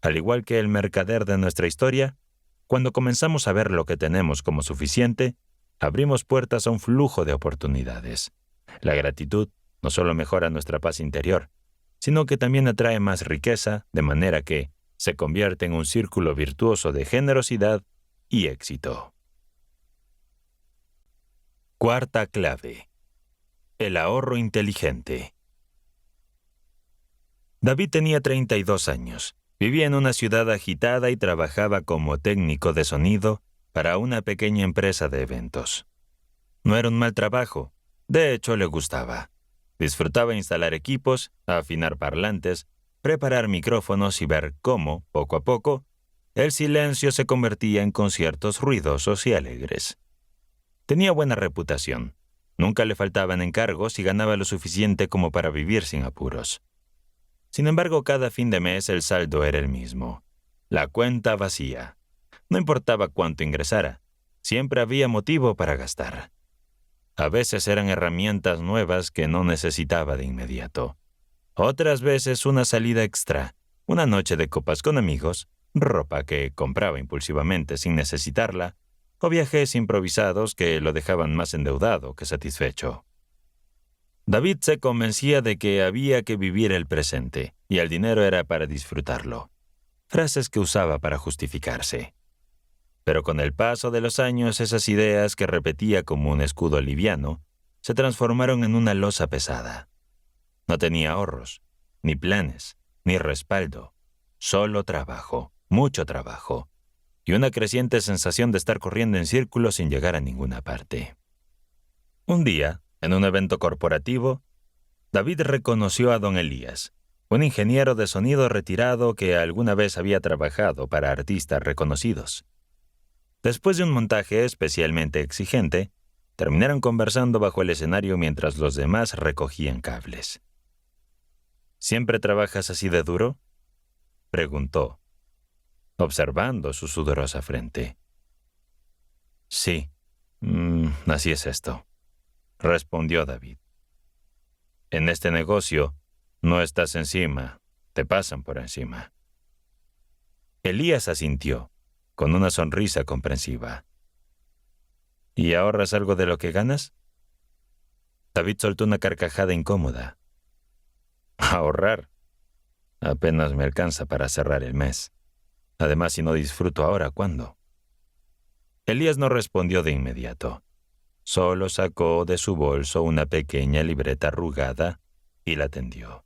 Al igual que el mercader de nuestra historia, cuando comenzamos a ver lo que tenemos como suficiente, abrimos puertas a un flujo de oportunidades. La gratitud no solo mejora nuestra paz interior, sino que también atrae más riqueza, de manera que se convierte en un círculo virtuoso de generosidad y éxito. Cuarta clave: el ahorro inteligente. David tenía 32 años. Vivía en una ciudad agitada y trabajaba como técnico de sonido para una pequeña empresa de eventos. No era un mal trabajo, de hecho le gustaba. Disfrutaba instalar equipos, afinar parlantes, preparar micrófonos y ver cómo, poco a poco, el silencio se convertía en conciertos ruidosos y alegres. Tenía buena reputación. Nunca le faltaban encargos y ganaba lo suficiente como para vivir sin apuros. Sin embargo, cada fin de mes el saldo era el mismo. La cuenta vacía. No importaba cuánto ingresara, siempre había motivo para gastar. A veces eran herramientas nuevas que no necesitaba de inmediato. Otras veces una salida extra, una noche de copas con amigos, ropa que compraba impulsivamente sin necesitarla, o viajes improvisados que lo dejaban más endeudado que satisfecho. David se convencía de que había que vivir el presente, y el dinero era para disfrutarlo. Frases que usaba para justificarse. Pero con el paso de los años, esas ideas que repetía como un escudo liviano, se transformaron en una losa pesada. No tenía ahorros, ni planes, ni respaldo, solo trabajo, mucho trabajo, y una creciente sensación de estar corriendo en círculos sin llegar a ninguna parte. Un día, en un evento corporativo, David reconoció a don Elías, un ingeniero de sonido retirado que alguna vez había trabajado para artistas reconocidos. Después de un montaje especialmente exigente, terminaron conversando bajo el escenario mientras los demás recogían cables. ¿Siempre trabajas así de duro?, preguntó, observando su sudorosa frente. Sí, así es esto, respondió David. En este negocio no estás encima, te pasan por encima. Elías asintió, con una sonrisa comprensiva. ¿Y ahorras algo de lo que ganas? David soltó una carcajada incómoda. Ahorrar. Apenas me alcanza para cerrar el mes. Además, si no disfruto ahora, ¿cuándo? Elías no respondió de inmediato. Solo sacó de su bolso una pequeña libreta arrugada y la tendió.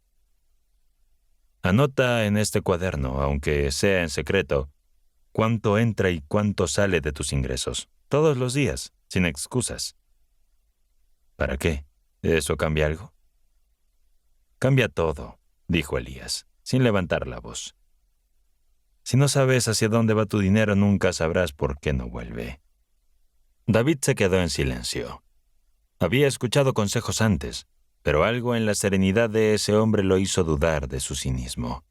Anota en este cuaderno, aunque sea en secreto, cuánto entra y cuánto sale de tus ingresos, todos los días, sin excusas. ¿Para qué? ¿Eso cambia algo? Cambia todo, dijo Elías, sin levantar la voz. Si no sabes hacia dónde va tu dinero, nunca sabrás por qué no vuelve. David se quedó en silencio. Había escuchado consejos antes, pero algo en la serenidad de ese hombre lo hizo dudar de su cinismo.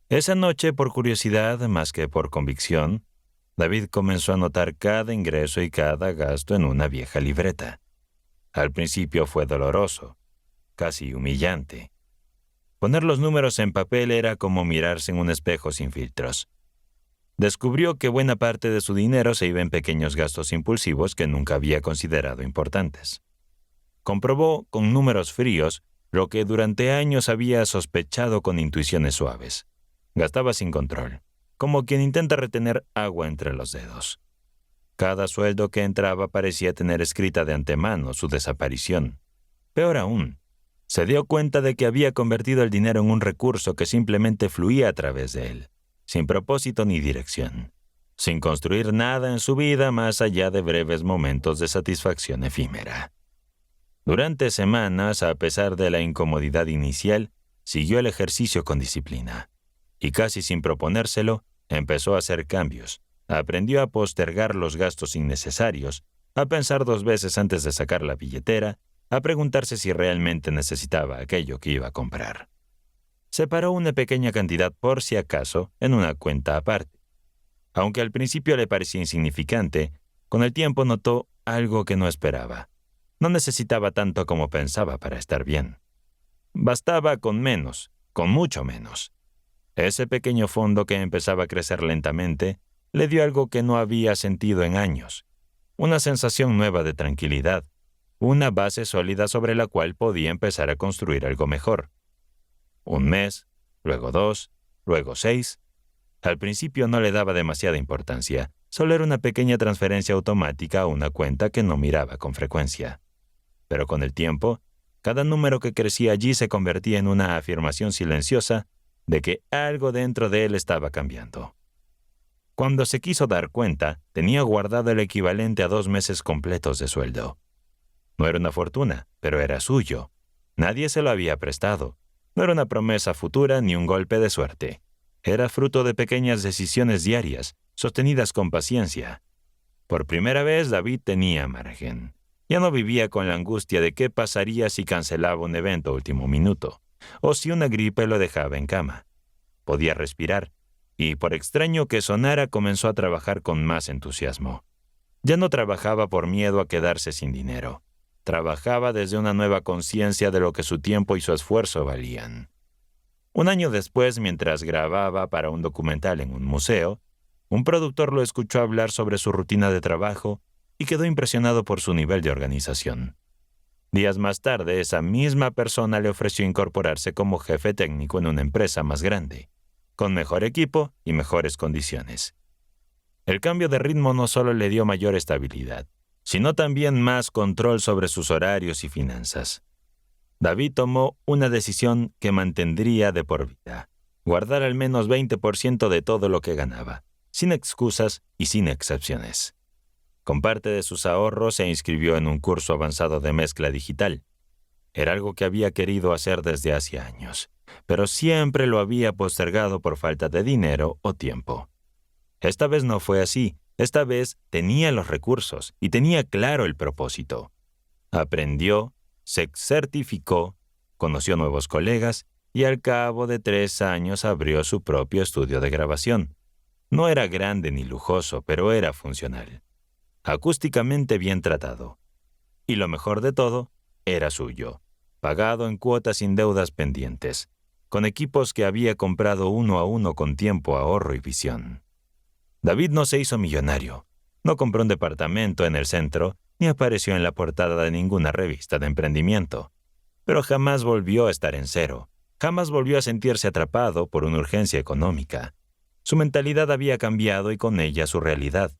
Esa noche, por curiosidad más que por convicción, David comenzó a anotar cada ingreso y cada gasto en una vieja libreta. Al principio fue doloroso, casi humillante. Poner los números en papel era como mirarse en un espejo sin filtros. Descubrió que buena parte de su dinero se iba en pequeños gastos impulsivos que nunca había considerado importantes. Comprobó con números fríos lo que durante años había sospechado con intuiciones suaves. Gastaba sin control, como quien intenta retener agua entre los dedos. Cada sueldo que entraba parecía tener escrita de antemano su desaparición. Peor aún, se dio cuenta de que había convertido el dinero en un recurso que simplemente fluía a través de él, sin propósito ni dirección, sin construir nada en su vida más allá de breves momentos de satisfacción efímera. Durante semanas, a pesar de la incomodidad inicial, siguió el ejercicio con disciplina, y casi sin proponérselo, empezó a hacer cambios. Aprendió a postergar los gastos innecesarios, a pensar 2 veces antes de sacar la billetera, a preguntarse si realmente necesitaba aquello que iba a comprar. Separó una pequeña cantidad por si acaso en una cuenta aparte. Aunque al principio le parecía insignificante, con el tiempo notó algo que no esperaba. No necesitaba tanto como pensaba para estar bien. Bastaba con menos, con mucho menos. Ese pequeño fondo que empezaba a crecer lentamente le dio algo que no había sentido en años, una sensación nueva de tranquilidad, una base sólida sobre la cual podía empezar a construir algo mejor. 1 mes, luego 2, luego 6. Al principio no le daba demasiada importancia, solo era una pequeña transferencia automática a una cuenta que no miraba con frecuencia. Pero con el tiempo, cada número que crecía allí se convertía en una afirmación silenciosa de que algo dentro de él estaba cambiando. Cuando se quiso dar cuenta, tenía guardado el equivalente a 2 meses completos de sueldo. No era una fortuna, pero era suyo. Nadie se lo había prestado. No era una promesa futura ni un golpe de suerte. Era fruto de pequeñas decisiones diarias, sostenidas con paciencia. Por primera vez, David tenía margen. Ya no vivía con la angustia de qué pasaría si cancelaba un evento a último minuto, o si una gripe lo dejaba en cama. Podía respirar, y por extraño que sonara, comenzó a trabajar con más entusiasmo. Ya no trabajaba por miedo a quedarse sin dinero. Trabajaba desde una nueva conciencia de lo que su tiempo y su esfuerzo valían. 1 año después, mientras grababa para un documental en un museo, un productor lo escuchó hablar sobre su rutina de trabajo y quedó impresionado por su nivel de organización. Días más tarde, esa misma persona le ofreció incorporarse como jefe técnico en una empresa más grande, con mejor equipo y mejores condiciones. El cambio de ritmo no solo le dio mayor estabilidad, sino también más control sobre sus horarios y finanzas. David tomó una decisión que mantendría de por vida: guardar al menos 20% de todo lo que ganaba, sin excusas y sin excepciones. Con parte de sus ahorros se inscribió en un curso avanzado de mezcla digital. Era algo que había querido hacer desde hace años, pero siempre lo había postergado por falta de dinero o tiempo. Esta vez no fue así. Esta vez tenía los recursos y tenía claro el propósito. Aprendió, se certificó, conoció nuevos colegas y al cabo de 3 años abrió su propio estudio de grabación. No era grande ni lujoso, pero era funcional. Acústicamente bien tratado. Y lo mejor de todo, era suyo, pagado en cuotas sin deudas pendientes, con equipos que había comprado uno a uno con tiempo, ahorro y visión. David no se hizo millonario, no compró un departamento en el centro, ni apareció en la portada de ninguna revista de emprendimiento, pero jamás volvió a estar en cero, jamás volvió a sentirse atrapado por una urgencia económica. Su mentalidad había cambiado y con ella su realidad.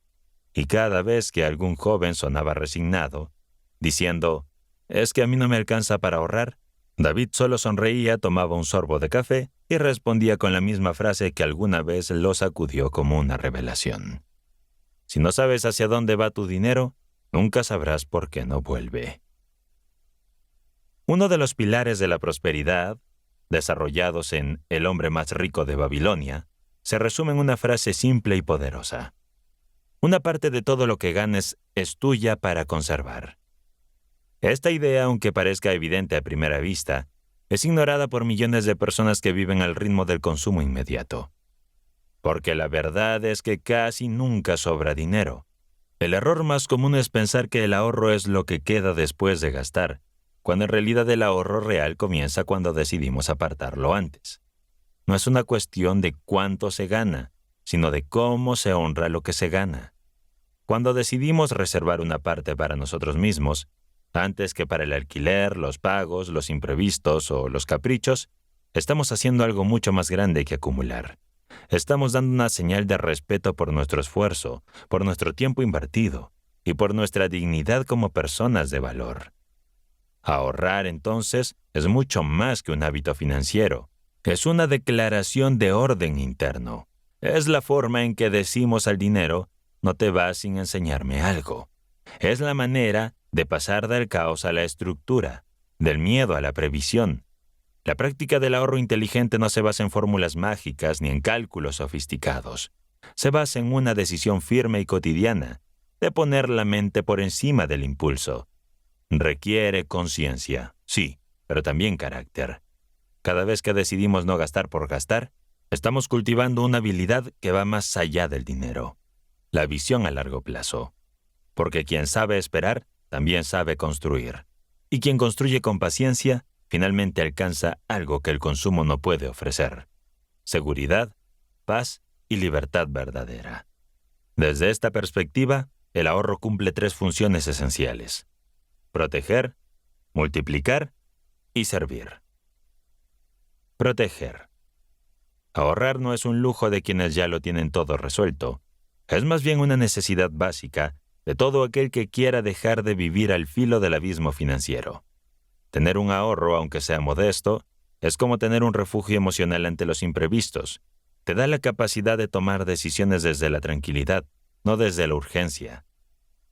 Y cada vez que algún joven sonaba resignado, diciendo, «¿Es que a mí no me alcanza para ahorrar?», David solo sonreía, tomaba un sorbo de café y respondía con la misma frase que alguna vez lo sacudió como una revelación: «Si no sabes hacia dónde va tu dinero, nunca sabrás por qué no vuelve». Uno de los pilares de la prosperidad, desarrollados en El hombre más rico de Babilonia, se resume en una frase simple y poderosa: una parte de todo lo que ganes es tuya para conservar. Esta idea, aunque parezca evidente a primera vista, es ignorada por millones de personas que viven al ritmo del consumo inmediato. Porque la verdad es que casi nunca sobra dinero. El error más común es pensar que el ahorro es lo que queda después de gastar, cuando en realidad el ahorro real comienza cuando decidimos apartarlo antes. No es una cuestión de cuánto se gana, sino de cómo se honra lo que se gana. Cuando decidimos reservar una parte para nosotros mismos, antes que para el alquiler, los pagos, los imprevistos o los caprichos, estamos haciendo algo mucho más grande que acumular. Estamos dando una señal de respeto por nuestro esfuerzo, por nuestro tiempo invertido y por nuestra dignidad como personas de valor. Ahorrar, entonces, es mucho más que un hábito financiero. Es una declaración de orden interno. Es la forma en que decimos al dinero, no te vas sin enseñarme algo. Es la manera de pasar del caos a la estructura, del miedo a la previsión. La práctica del ahorro inteligente no se basa en fórmulas mágicas ni en cálculos sofisticados. Se basa en una decisión firme y cotidiana de poner la mente por encima del impulso. Requiere conciencia, sí, pero también carácter. Cada vez que decidimos no gastar por gastar, estamos cultivando una habilidad que va más allá del dinero, la visión a largo plazo. Porque quien sabe esperar, también sabe construir. Y quien construye con paciencia, finalmente alcanza algo que el consumo no puede ofrecer: seguridad, paz y libertad verdadera. Desde esta perspectiva, el ahorro cumple 3 funciones esenciales: proteger, multiplicar y servir. Proteger. Ahorrar no es un lujo de quienes ya lo tienen todo resuelto. Es más bien una necesidad básica de todo aquel que quiera dejar de vivir al filo del abismo financiero. Tener un ahorro, aunque sea modesto, es como tener un refugio emocional ante los imprevistos. Te da la capacidad de tomar decisiones desde la tranquilidad, no desde la urgencia.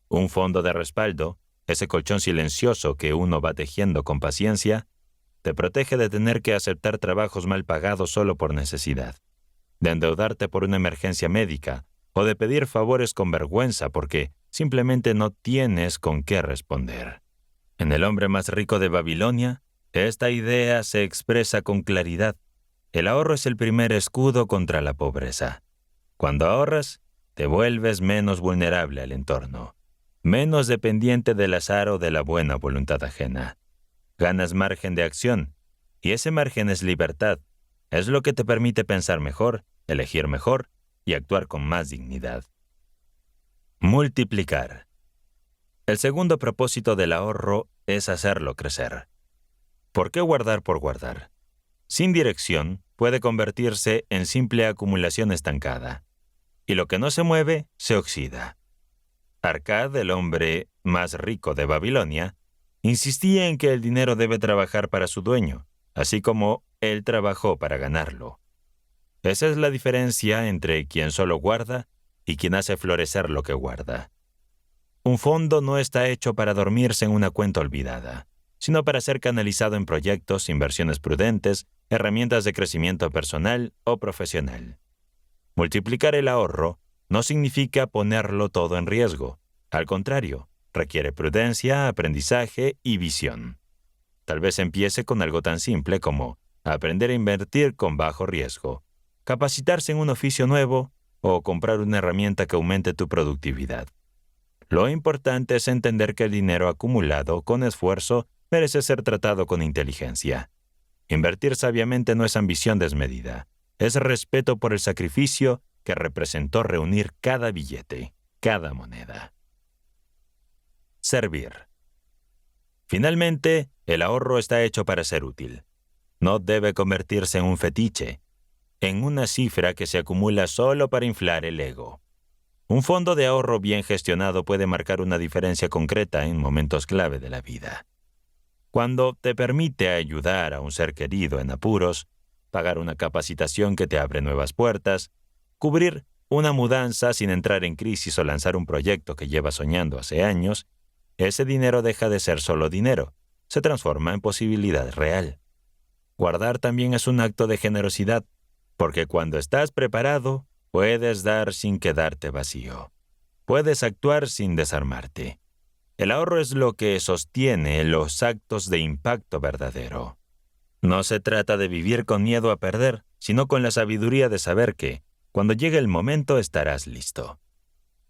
Un fondo de respaldo, ese colchón silencioso que uno va tejiendo con paciencia, te protege de tener que aceptar trabajos mal pagados solo por necesidad, de endeudarte por una emergencia médica o de pedir favores con vergüenza porque simplemente no tienes con qué responder. En el hombre más rico de Babilonia, esta idea se expresa con claridad. El ahorro es el primer escudo contra la pobreza. Cuando ahorras, te vuelves menos vulnerable al entorno, menos dependiente del azar o de la buena voluntad ajena. Ganas margen de acción, y ese margen es libertad. Es lo que te permite pensar mejor, elegir mejor y actuar con más dignidad. Multiplicar. El segundo propósito del ahorro es hacerlo crecer. ¿Por qué guardar por guardar? Sin dirección, puede convertirse en simple acumulación estancada. Y lo que no se mueve, se oxida. Arcad, el hombre más rico de Babilonia, insistía en que el dinero debe trabajar para su dueño, así como él trabajó para ganarlo. Esa es la diferencia entre quien solo guarda y quien hace florecer lo que guarda. Un fondo no está hecho para dormirse en una cuenta olvidada, sino para ser canalizado en proyectos, inversiones prudentes, herramientas de crecimiento personal o profesional. Multiplicar el ahorro no significa ponerlo todo en riesgo. Al contrario, requiere prudencia, aprendizaje y visión. Tal vez empiece con algo tan simple como aprender a invertir con bajo riesgo, capacitarse en un oficio nuevo o comprar una herramienta que aumente tu productividad. Lo importante es entender que el dinero acumulado con esfuerzo merece ser tratado con inteligencia. Invertir sabiamente no es ambición desmedida, es respeto por el sacrificio que representó reunir cada billete, cada moneda. Servir. Finalmente, el ahorro está hecho para ser útil. No debe convertirse en un fetiche, en una cifra que se acumula solo para inflar el ego. Un fondo de ahorro bien gestionado puede marcar una diferencia concreta en momentos clave de la vida. Cuando te permite ayudar a un ser querido en apuros, pagar una capacitación que te abre nuevas puertas, cubrir una mudanza sin entrar en crisis o lanzar un proyecto que llevas soñando hace años, ese dinero deja de ser solo dinero, se transforma en posibilidad real. Guardar también es un acto de generosidad, porque cuando estás preparado, puedes dar sin quedarte vacío. Puedes actuar sin desarmarte. El ahorro es lo que sostiene los actos de impacto verdadero. No se trata de vivir con miedo a perder, sino con la sabiduría de saber que, cuando llegue el momento, estarás listo.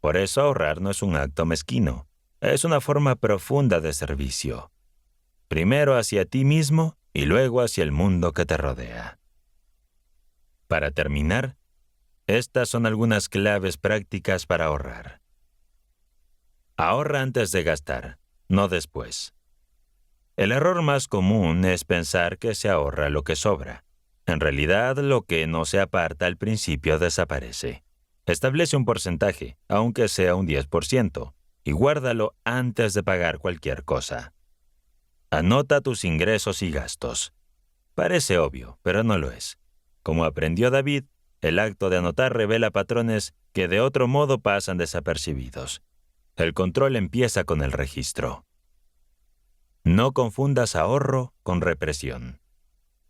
Por eso ahorrar no es un acto mezquino, es una forma profunda de servicio. Primero hacia ti mismo y luego hacia el mundo que te rodea. Para terminar, estas son algunas claves prácticas para ahorrar. Ahorra antes de gastar, no después. El error más común es pensar que se ahorra lo que sobra. En realidad, lo que no se aparta al principio desaparece. Establece un porcentaje, aunque sea un 10%, y guárdalo antes de pagar cualquier cosa. Anota tus ingresos y gastos. Parece obvio, pero no lo es. Como aprendió David, el acto de anotar revela patrones que de otro modo pasan desapercibidos. El control empieza con el registro. No confundas ahorro con represión.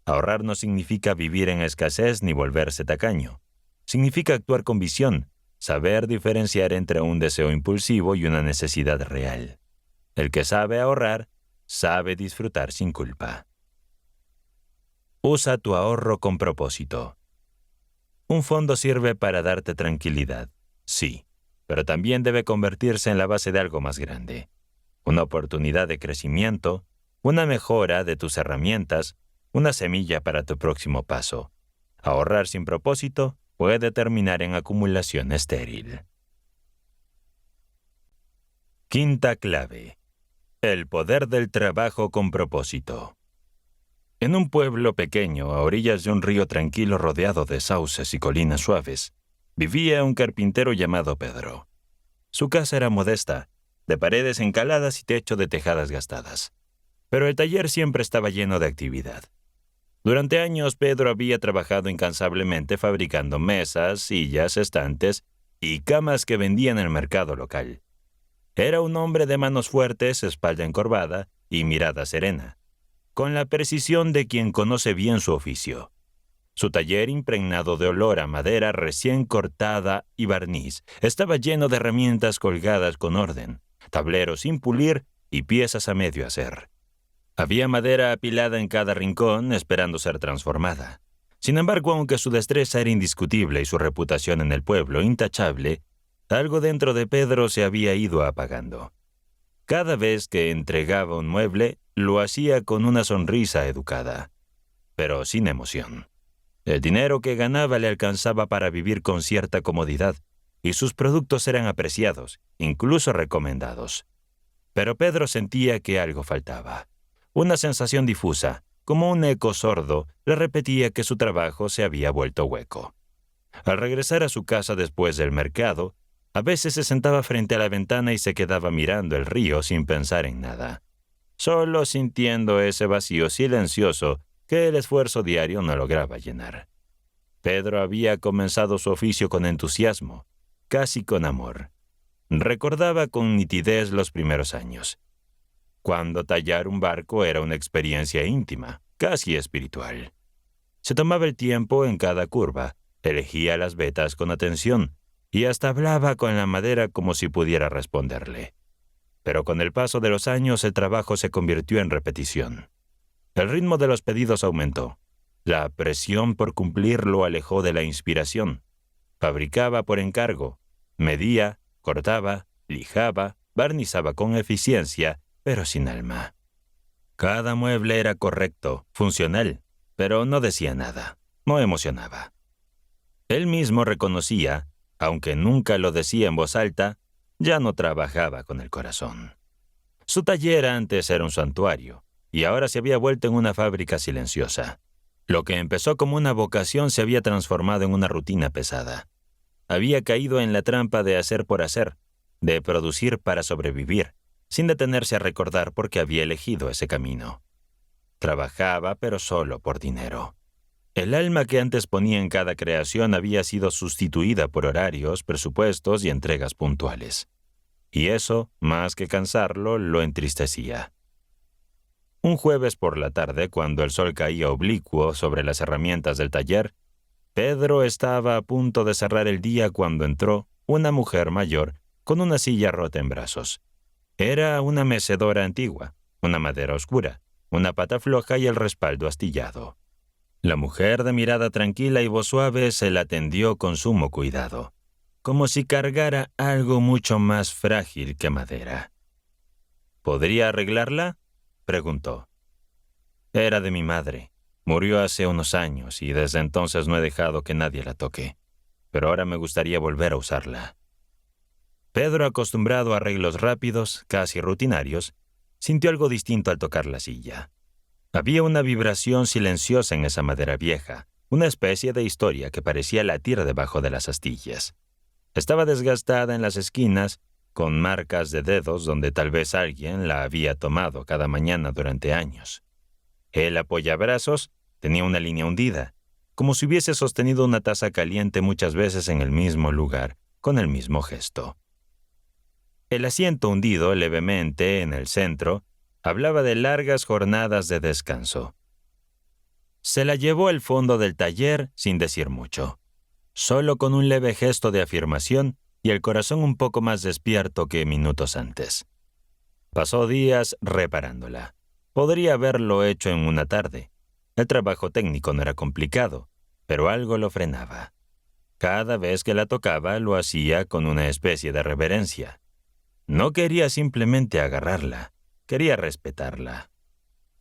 Ahorrar no significa vivir en escasez ni volverse tacaño. Significa actuar con visión, saber diferenciar entre un deseo impulsivo y una necesidad real. El que sabe ahorrar, sabe disfrutar sin culpa. Usa tu ahorro con propósito. Un fondo sirve para darte tranquilidad, sí, pero también debe convertirse en la base de algo más grande. Una oportunidad de crecimiento, una mejora de tus herramientas, una semilla para tu próximo paso. Ahorrar sin propósito puede terminar en acumulación estéril. Quinta clave. El poder del trabajo con propósito. En un pueblo pequeño, a orillas de un río tranquilo rodeado de sauces y colinas suaves, vivía un carpintero llamado Pedro. Su casa era modesta, de paredes encaladas y techo de tejadas gastadas. Pero el taller siempre estaba lleno de actividad. Durante años, Pedro había trabajado incansablemente fabricando mesas, sillas, estantes y camas que vendía en el mercado local. Era un hombre de manos fuertes, espalda encorvada y mirada serena, con la precisión de quien conoce bien su oficio. Su taller, impregnado de olor a madera recién cortada y barniz, estaba lleno de herramientas colgadas con orden, tableros sin pulir y piezas a medio hacer. Había madera apilada en cada rincón, esperando ser transformada. Sin embargo, aunque su destreza era indiscutible y su reputación en el pueblo intachable, algo dentro de Pedro se había ido apagando. Cada vez que entregaba un mueble, lo hacía con una sonrisa educada, pero sin emoción. El dinero que ganaba le alcanzaba para vivir con cierta comodidad, y sus productos eran apreciados, incluso recomendados. Pero Pedro sentía que algo faltaba. Una sensación difusa, como un eco sordo, le repetía que su trabajo se había vuelto hueco. Al regresar a su casa después del mercado, a veces se sentaba frente a la ventana y se quedaba mirando el río sin pensar en nada, solo sintiendo ese vacío silencioso que el esfuerzo diario no lograba llenar. Pedro había comenzado su oficio con entusiasmo, casi con amor. Recordaba con nitidez los primeros años, cuando tallar un barco era una experiencia íntima, casi espiritual. Se tomaba el tiempo en cada curva, elegía las vetas con atención y hasta hablaba con la madera como si pudiera responderle. Pero con el paso de los años el trabajo se convirtió en repetición. El ritmo de los pedidos aumentó. La presión por cumplir lo alejó de la inspiración. Fabricaba por encargo, medía, cortaba, lijaba, barnizaba con eficiencia, pero sin alma. Cada mueble era correcto, funcional, pero no decía nada, no emocionaba. Él mismo reconocía, aunque nunca lo decía en voz alta, ya no trabajaba con el corazón. Su taller antes era un santuario, y ahora se había vuelto en una fábrica silenciosa. Lo que empezó como una vocación se había transformado en una rutina pesada. Había caído en la trampa de hacer por hacer, de producir para sobrevivir, sin detenerse a recordar por qué había elegido ese camino. Trabajaba, pero solo por dinero. El alma que antes ponía en cada creación había sido sustituida por horarios, presupuestos y entregas puntuales. Y eso, más que cansarlo, lo entristecía. Un jueves por la tarde, cuando el sol caía oblicuo sobre las herramientas del taller, Pedro estaba a punto de cerrar el día cuando entró una mujer mayor con una silla rota en brazos. Era una mecedora antigua, una madera oscura, una pata floja y el respaldo astillado. La mujer, de mirada tranquila y voz suave, se la atendió con sumo cuidado, como si cargara algo mucho más frágil que madera. ¿Podría arreglarla?, preguntó. Era de mi madre. Murió hace unos años y desde entonces no he dejado que nadie la toque, pero ahora me gustaría volver a usarla. Pedro, acostumbrado a arreglos rápidos, casi rutinarios, sintió algo distinto al tocar la silla. Había una vibración silenciosa en esa madera vieja, una especie de historia que parecía latir debajo de las astillas. Estaba desgastada en las esquinas, con marcas de dedos donde tal vez alguien la había tomado cada mañana durante años. El apoyabrazos tenía una línea hundida, como si hubiese sostenido una taza caliente muchas veces en el mismo lugar, con el mismo gesto. El asiento hundido levemente en el centro hablaba de largas jornadas de descanso. Se la llevó al fondo del taller sin decir mucho, solo con un leve gesto de afirmación y el corazón un poco más despierto que minutos antes. Pasó días reparándola. Podría haberlo hecho en una tarde. El trabajo técnico no era complicado, pero algo lo frenaba. Cada vez que la tocaba lo hacía con una especie de reverencia. No quería simplemente agarrarla, quería respetarla.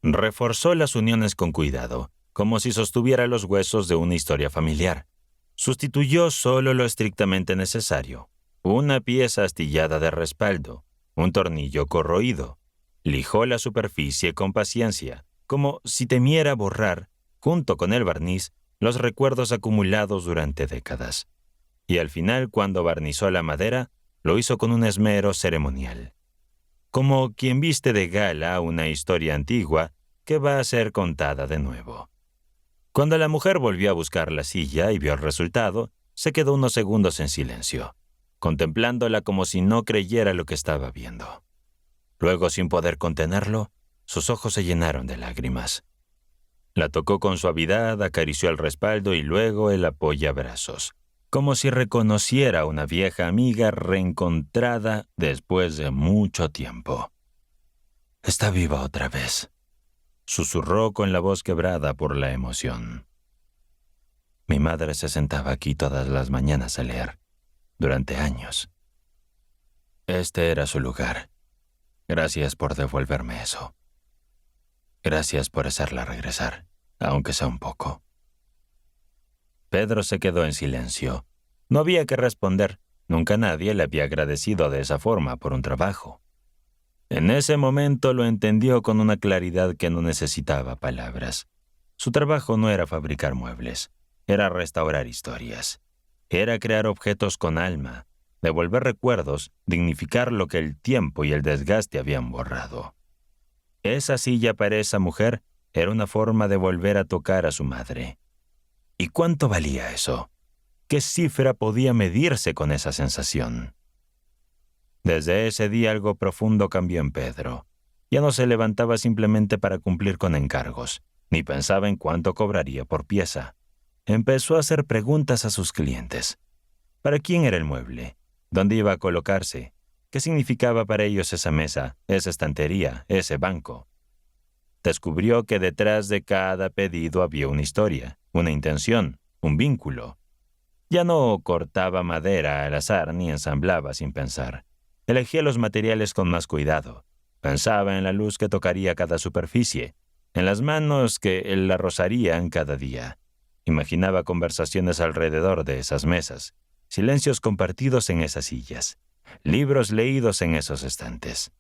Reforzó las uniones con cuidado, como si sostuviera los huesos de una historia familiar. Sustituyó solo lo estrictamente necesario, una pieza astillada de respaldo, un tornillo corroído. Lijó la superficie con paciencia, como si temiera borrar, junto con el barniz, los recuerdos acumulados durante décadas. Y al final, cuando barnizó la madera, lo hizo con un esmero ceremonial. Como quien viste de gala una historia antigua que va a ser contada de nuevo. Cuando la mujer volvió a buscar la silla y vio el resultado, se quedó unos segundos en silencio, contemplándola como si no creyera lo que estaba viendo. Luego, sin poder contenerlo, sus ojos se llenaron de lágrimas. La tocó con suavidad, acarició el respaldo y luego el apoyabrazos, como si reconociera a una vieja amiga reencontrada después de mucho tiempo. «Está viva otra vez», susurró con la voz quebrada por la emoción. «Mi madre se sentaba aquí todas las mañanas a leer, durante años. Este era su lugar. Gracias por devolverme eso. Gracias por hacerla regresar, aunque sea un poco». Pedro se quedó en silencio. No había que responder. Nunca nadie le había agradecido de esa forma por un trabajo. En ese momento lo entendió con una claridad que no necesitaba palabras. Su trabajo no era fabricar muebles, era restaurar historias. Era crear objetos con alma, devolver recuerdos, dignificar lo que el tiempo y el desgaste habían borrado. Esa silla para esa mujer era una forma de volver a tocar a su madre. ¿Y cuánto valía eso? ¿Qué cifra podía medirse con esa sensación? Desde ese día algo profundo cambió en Pedro. Ya no se levantaba simplemente para cumplir con encargos, ni pensaba en cuánto cobraría por pieza. Empezó a hacer preguntas a sus clientes. ¿Para quién era el mueble? ¿Dónde iba a colocarse? ¿Qué significaba para ellos esa mesa, esa estantería, ese banco? Descubrió que detrás de cada pedido había una historia, una intención, un vínculo. Ya no cortaba madera al azar ni ensamblaba sin pensar. Elegía los materiales con más cuidado. Pensaba en la luz que tocaría cada superficie, en las manos que la rozarían cada día. Imaginaba conversaciones alrededor de esas mesas, silencios compartidos en esas sillas, libros leídos en esos estantes.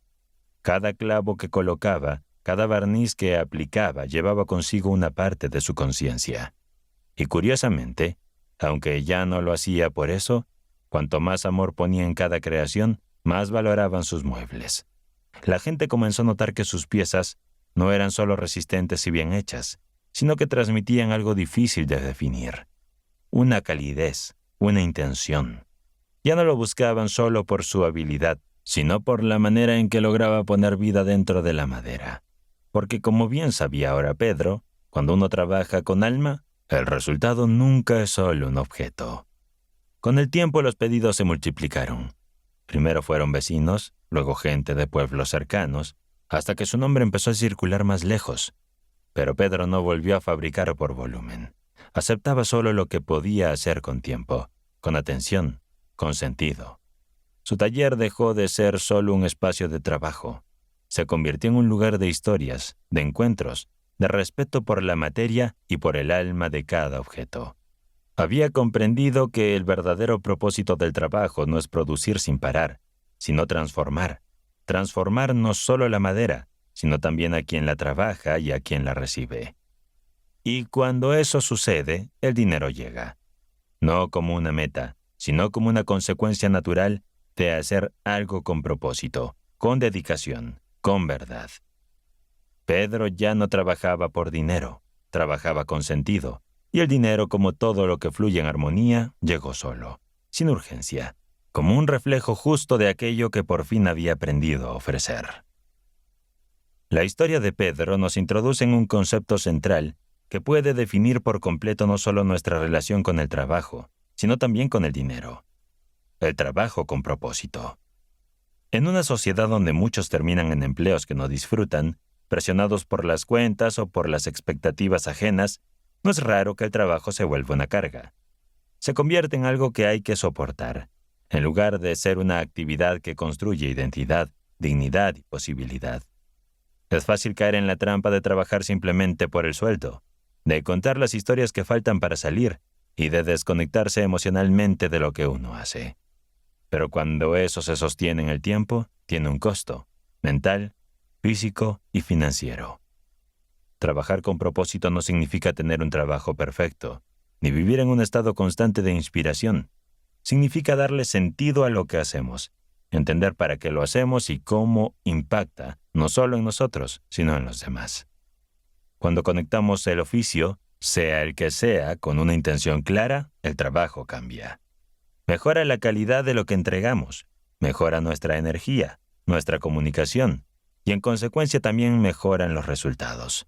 Cada clavo que colocaba, cada barniz que aplicaba llevaba consigo una parte de su conciencia. Y curiosamente, aunque ya no lo hacía por eso, cuanto más amor ponía en cada creación, más valoraban sus muebles. La gente comenzó a notar que sus piezas no eran solo resistentes y bien hechas, sino que transmitían algo difícil de definir. Una calidez, una intención. Ya no lo buscaban solo por su habilidad, sino por la manera en que lograba poner vida dentro de la madera. Porque como bien sabía ahora Pedro, cuando uno trabaja con alma, el resultado nunca es solo un objeto. Con el tiempo los pedidos se multiplicaron. Primero fueron vecinos, luego gente de pueblos cercanos, hasta que su nombre empezó a circular más lejos. Pero Pedro no volvió a fabricar por volumen. Aceptaba solo lo que podía hacer con tiempo, con atención, con sentido. Su taller dejó de ser solo un espacio de trabajo. Se convirtió en un lugar de historias, de encuentros, de respeto por la materia y por el alma de cada objeto. Había comprendido que el verdadero propósito del trabajo no es producir sin parar, sino transformar. Transformar no solo la madera, sino también a quien la trabaja y a quien la recibe. Y cuando eso sucede, el dinero llega. No como una meta, sino como una consecuencia natural de hacer algo con propósito, con dedicación, con verdad. Pedro ya no trabajaba por dinero, trabajaba con sentido, y el dinero, como todo lo que fluye en armonía, llegó solo, sin urgencia, como un reflejo justo de aquello que por fin había aprendido a ofrecer. La historia de Pedro nos introduce en un concepto central que puede definir por completo no solo nuestra relación con el trabajo, sino también con el dinero. El trabajo con propósito. En una sociedad donde muchos terminan en empleos que no disfrutan, presionados por las cuentas o por las expectativas ajenas, no es raro que el trabajo se vuelva una carga. Se convierte en algo que hay que soportar, en lugar de ser una actividad que construye identidad, dignidad y posibilidad. Es fácil caer en la trampa de trabajar simplemente por el sueldo, de contar las historias que faltan para salir y de desconectarse emocionalmente de lo que uno hace. Pero cuando eso se sostiene en el tiempo, tiene un costo, mental, físico y financiero. Trabajar con propósito no significa tener un trabajo perfecto, ni vivir en un estado constante de inspiración. Significa darle sentido a lo que hacemos, entender para qué lo hacemos y cómo impacta, no solo en nosotros, sino en los demás. Cuando conectamos el oficio, sea el que sea, con una intención clara, el trabajo cambia. Mejora la calidad de lo que entregamos, mejora nuestra energía, nuestra comunicación, y en consecuencia también mejoran los resultados.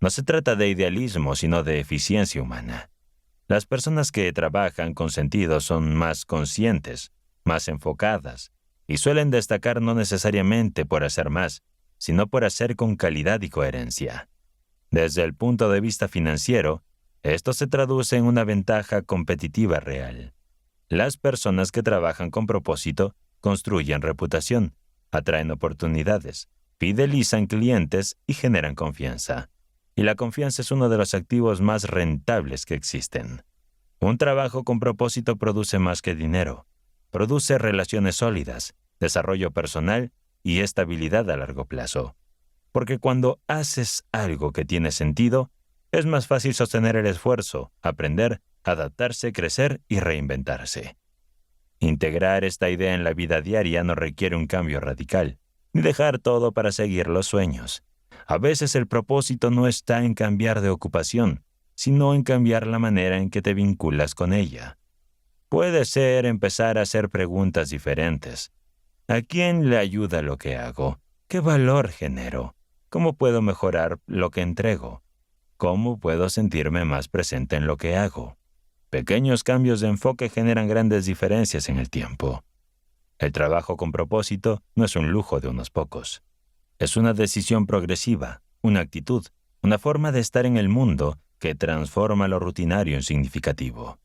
No se trata de idealismo, sino de eficiencia humana. Las personas que trabajan con sentido son más conscientes, más enfocadas, y suelen destacar no necesariamente por hacer más, sino por hacer con calidad y coherencia. Desde el punto de vista financiero, esto se traduce en una ventaja competitiva real. Las personas que trabajan con propósito construyen reputación, atraen oportunidades, fidelizan clientes y generan confianza. Y la confianza es uno de los activos más rentables que existen. Un trabajo con propósito produce más que dinero. Produce relaciones sólidas, desarrollo personal y estabilidad a largo plazo. Porque cuando haces algo que tiene sentido, es más fácil sostener el esfuerzo, aprender, adaptarse, crecer y reinventarse. Integrar esta idea en la vida diaria no requiere un cambio radical, ni dejar todo para seguir los sueños. A veces el propósito no está en cambiar de ocupación, sino en cambiar la manera en que te vinculas con ella. Puede ser empezar a hacer preguntas diferentes. ¿A quién le ayuda lo que hago? ¿Qué valor genero? ¿Cómo puedo mejorar lo que entrego? ¿Cómo puedo sentirme más presente en lo que hago? Pequeños cambios de enfoque generan grandes diferencias en el tiempo. El trabajo con propósito no es un lujo de unos pocos. Es una decisión progresiva, una actitud, una forma de estar en el mundo que transforma lo rutinario en significativo.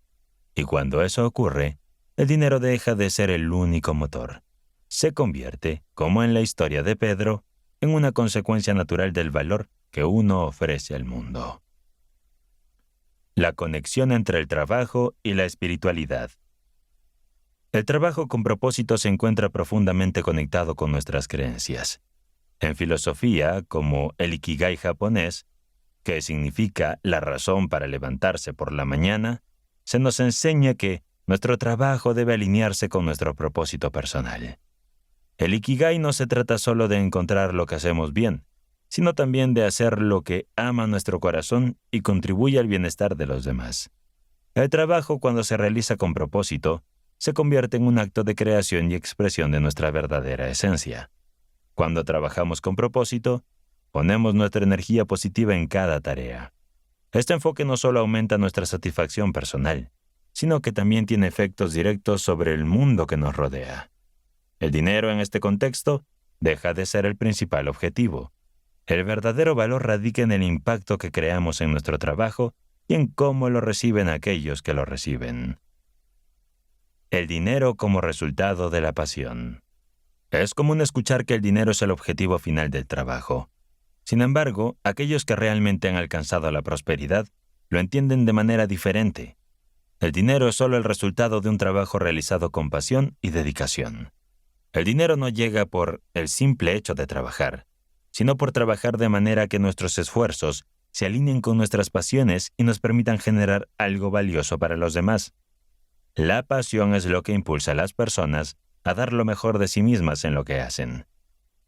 Y cuando eso ocurre, el dinero deja de ser el único motor. Se convierte, como en la historia de Pedro, en una consecuencia natural del valor que uno ofrece al mundo. La conexión entre el trabajo y la espiritualidad. El trabajo con propósito se encuentra profundamente conectado con nuestras creencias. En filosofía, como el Ikigai japonés, que significa la razón para levantarse por la mañana, se nos enseña que nuestro trabajo debe alinearse con nuestro propósito personal. El Ikigai no se trata solo de encontrar lo que hacemos bien, sino también de hacer lo que ama nuestro corazón y contribuye al bienestar de los demás. El trabajo, cuando se realiza con propósito, se convierte en un acto de creación y expresión de nuestra verdadera esencia. Cuando trabajamos con propósito, ponemos nuestra energía positiva en cada tarea. Este enfoque no solo aumenta nuestra satisfacción personal, sino que también tiene efectos directos sobre el mundo que nos rodea. El dinero en este contexto deja de ser el principal objetivo. El verdadero valor radica en el impacto que creamos en nuestro trabajo y en cómo lo reciben aquellos que lo reciben. El dinero como resultado de la pasión. Es común escuchar que el dinero es el objetivo final del trabajo. Sin embargo, aquellos que realmente han alcanzado la prosperidad lo entienden de manera diferente. El dinero es solo el resultado de un trabajo realizado con pasión y dedicación. El dinero no llega por el simple hecho de trabajar, sino por trabajar de manera que nuestros esfuerzos se alineen con nuestras pasiones y nos permitan generar algo valioso para los demás. La pasión es lo que impulsa a las personas a dar lo mejor de sí mismas en lo que hacen.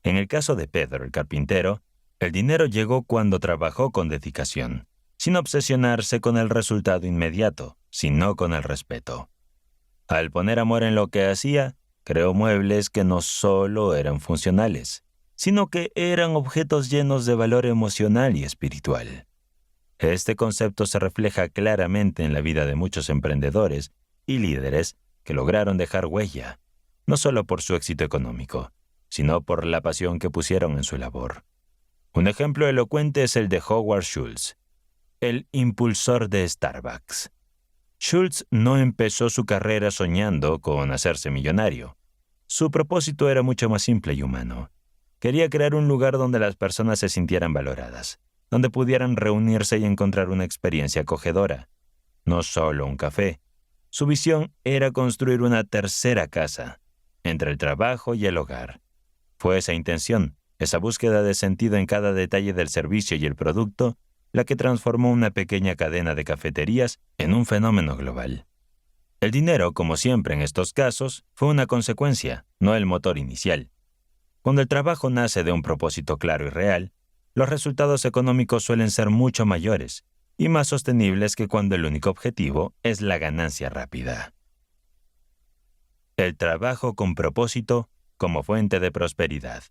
En el caso de Pedro el carpintero, el dinero llegó cuando trabajó con dedicación, sin obsesionarse con el resultado inmediato, sino con el respeto. Al poner amor en lo que hacía, creó muebles que no solo eran funcionales, sino que eran objetos llenos de valor emocional y espiritual. Este concepto se refleja claramente en la vida de muchos emprendedores y líderes que lograron dejar huella, no solo por su éxito económico, sino por la pasión que pusieron en su labor. Un ejemplo elocuente es el de Howard Schultz, el impulsor de Starbucks. Schultz no empezó su carrera soñando con hacerse millonario. Su propósito era mucho más simple y humano. Quería crear un lugar donde las personas se sintieran valoradas, donde pudieran reunirse y encontrar una experiencia acogedora, no solo un café. Su visión era construir una tercera casa, entre el trabajo y el hogar. Fue esa intención, esa búsqueda de sentido en cada detalle del servicio y el producto, la que transformó una pequeña cadena de cafeterías en un fenómeno global. El dinero, como siempre en estos casos, fue una consecuencia, no el motor inicial. Cuando el trabajo nace de un propósito claro y real, los resultados económicos suelen ser mucho mayores y más sostenibles que cuando el único objetivo es la ganancia rápida. El trabajo con propósito como fuente de prosperidad.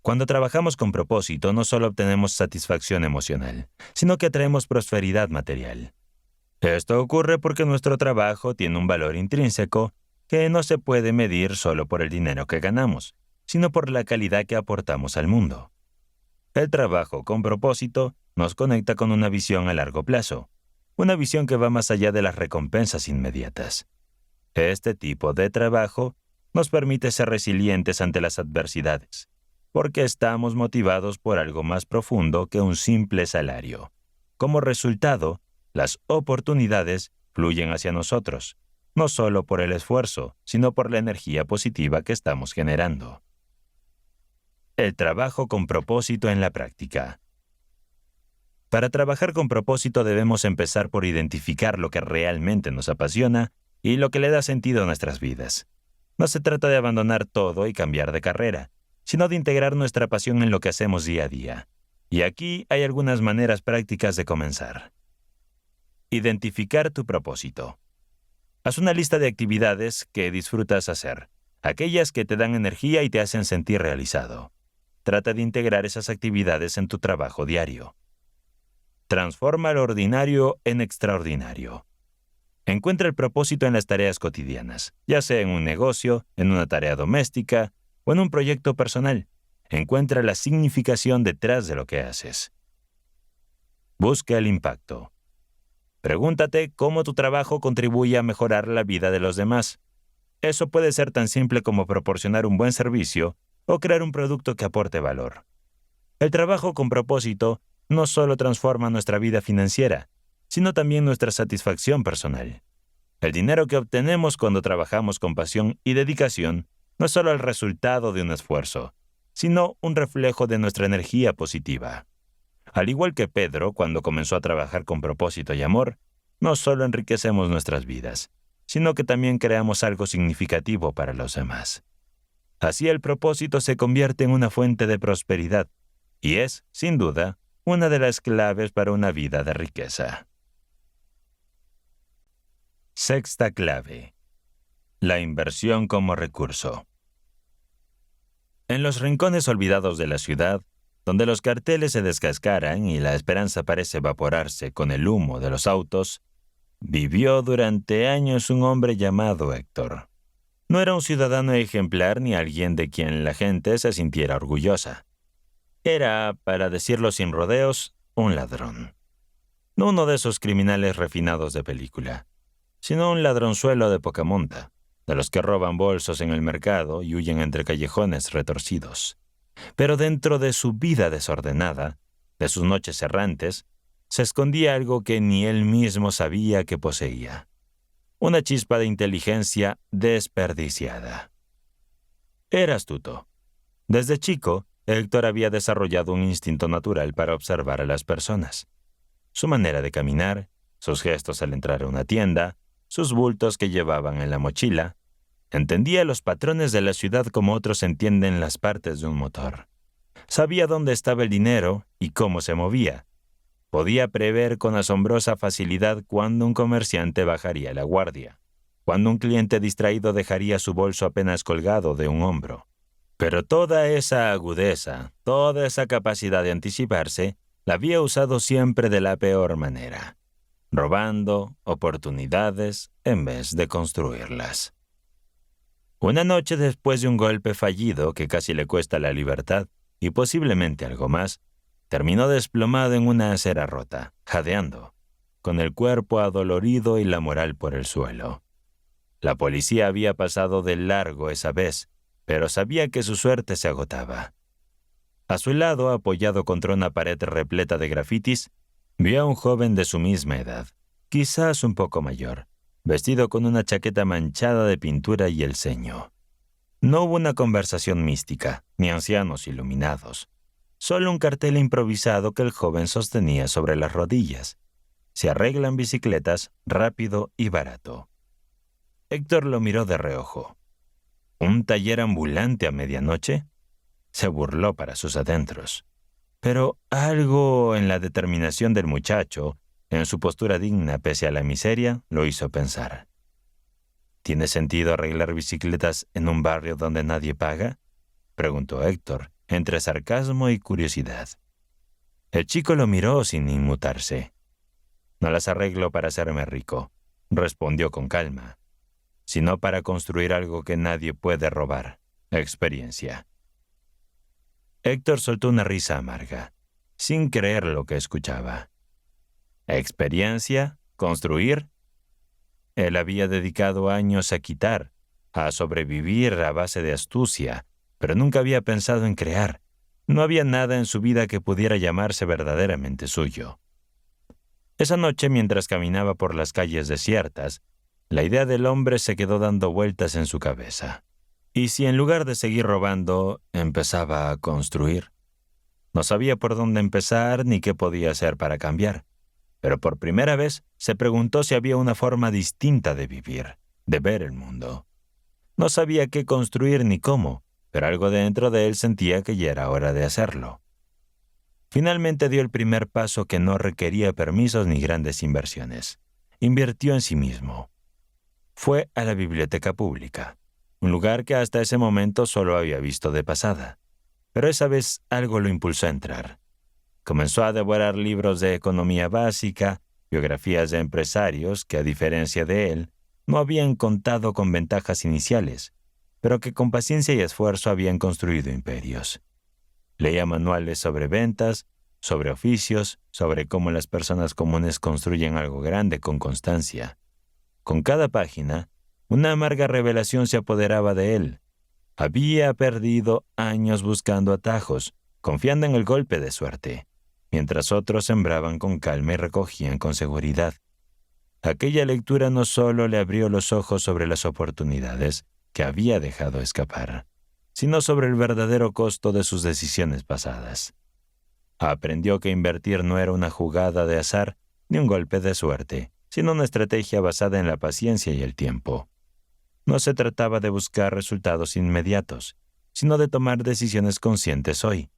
Cuando trabajamos con propósito, no solo obtenemos satisfacción emocional, sino que atraemos prosperidad material. Esto ocurre porque nuestro trabajo tiene un valor intrínseco que no se puede medir solo por el dinero que ganamos, sino por la calidad que aportamos al mundo. El trabajo con propósito nos conecta con una visión a largo plazo, una visión que va más allá de las recompensas inmediatas. Este tipo de trabajo nos permite ser resilientes ante las adversidades, porque estamos motivados por algo más profundo que un simple salario. Como resultado, las oportunidades fluyen hacia nosotros, no solo por el esfuerzo, sino por la energía positiva que estamos generando. El trabajo con propósito en la práctica. Para trabajar con propósito debemos empezar por identificar lo que realmente nos apasiona y lo que le da sentido a nuestras vidas. No se trata de abandonar todo y cambiar de carrera, sino de integrar nuestra pasión en lo que hacemos día a día. Y aquí hay algunas maneras prácticas de comenzar. Identificar tu propósito. Haz una lista de actividades que disfrutas hacer, aquellas que te dan energía y te hacen sentir realizado. Trata de integrar esas actividades en tu trabajo diario. Transforma lo ordinario en extraordinario. Encuentra el propósito en las tareas cotidianas, ya sea en un negocio, en una tarea doméstica o en un proyecto personal. Encuentra la significación detrás de lo que haces. Busca el impacto. Pregúntate cómo tu trabajo contribuye a mejorar la vida de los demás. Eso puede ser tan simple como proporcionar un buen servicio o crear un producto que aporte valor. El trabajo con propósito no solo transforma nuestra vida financiera, sino también nuestra satisfacción personal. El dinero que obtenemos cuando trabajamos con pasión y dedicación no es solo el resultado de un esfuerzo, sino un reflejo de nuestra energía positiva. Al igual que Pedro, cuando comenzó a trabajar con propósito y amor, no solo enriquecemos nuestras vidas, sino que también creamos algo significativo para los demás. Así el propósito se convierte en una fuente de prosperidad y es, sin duda, una de las claves para una vida de riqueza. Sexta clave: la inversión como recurso. En los rincones olvidados de la ciudad, donde los carteles se descascaran y la esperanza parece evaporarse con el humo de los autos, vivió durante años un hombre llamado Héctor. No era un ciudadano ejemplar ni alguien de quien la gente se sintiera orgullosa. Era, para decirlo sin rodeos, un ladrón. No uno de esos criminales refinados de película, sino un ladronzuelo de poca monta, de los que roban bolsos en el mercado y huyen entre callejones retorcidos. Pero dentro de su vida desordenada, de sus noches errantes, se escondía algo que ni él mismo sabía que poseía. Una chispa de inteligencia desperdiciada. Era astuto. Desde chico, Héctor había desarrollado un instinto natural para observar a las personas. Su manera de caminar, sus gestos al entrar a una tienda, sus bultos que llevaban en la mochila. Entendía los patrones de la ciudad como otros entienden las partes de un motor. Sabía dónde estaba el dinero y cómo se movía. Podía prever con asombrosa facilidad cuándo un comerciante bajaría la guardia, cuándo un cliente distraído dejaría su bolso apenas colgado de un hombro. Pero toda esa agudeza, toda esa capacidad de anticiparse, la había usado siempre de la peor manera, robando oportunidades en vez de construirlas. Una noche después de un golpe fallido que casi le cuesta la libertad, y posiblemente algo más, terminó desplomado en una acera rota, jadeando, con el cuerpo adolorido y la moral por el suelo. La policía había pasado de largo esa vez, pero sabía que su suerte se agotaba. A su lado, apoyado contra una pared repleta de grafitis, vio a un joven de su misma edad, quizás un poco mayor, vestido con una chaqueta manchada de pintura y el ceño. No hubo una conversación mística, ni ancianos iluminados. Solo un cartel improvisado que el joven sostenía sobre las rodillas. Se arreglan bicicletas rápido y barato. Héctor lo miró de reojo. ¿Un taller ambulante a medianoche? Se burló para sus adentros. Pero algo en la determinación del muchacho, en su postura digna pese a la miseria, lo hizo pensar. ¿Tiene sentido arreglar bicicletas en un barrio donde nadie paga?, preguntó Héctor, entre sarcasmo y curiosidad. El chico lo miró sin inmutarse. No las arreglo para hacerme rico, respondió con calma, sino para construir algo que nadie puede robar, experiencia. Héctor soltó una risa amarga, sin creer lo que escuchaba. ¿Experiencia? ¿Construir? Él había dedicado años a quitar, a sobrevivir a base de astucia, pero nunca había pensado en crear. No había nada en su vida que pudiera llamarse verdaderamente suyo. Esa noche, mientras caminaba por las calles desiertas, la idea del hombre se quedó dando vueltas en su cabeza. ¿Y si en lugar de seguir robando, empezaba a construir? No sabía por dónde empezar ni qué podía hacer para cambiar, pero por primera vez se preguntó si había una forma distinta de vivir, de ver el mundo. No sabía qué construir ni cómo, pero algo dentro de él sentía que ya era hora de hacerlo. Finalmente dio el primer paso que no requería permisos ni grandes inversiones. Invirtió en sí mismo. Fue a la biblioteca pública, un lugar que hasta ese momento solo había visto de pasada. Pero esa vez algo lo impulsó a entrar. Comenzó a devorar libros de economía básica, biografías de empresarios que, a diferencia de él, no habían contado con ventajas iniciales, pero que con paciencia y esfuerzo habían construido imperios. Leía manuales sobre ventas, sobre oficios, sobre cómo las personas comunes construyen algo grande con constancia. Con cada página, una amarga revelación se apoderaba de él. Había perdido años buscando atajos, confiando en el golpe de suerte, mientras otros sembraban con calma y recogían con seguridad. Aquella lectura no solo le abrió los ojos sobre las oportunidades que había dejado escapar, sino sobre el verdadero costo de sus decisiones pasadas. Aprendió que invertir no era una jugada de azar ni un golpe de suerte, sino una estrategia basada en la paciencia y el tiempo. No se trataba de buscar resultados inmediatos, sino de tomar decisiones conscientes hoy,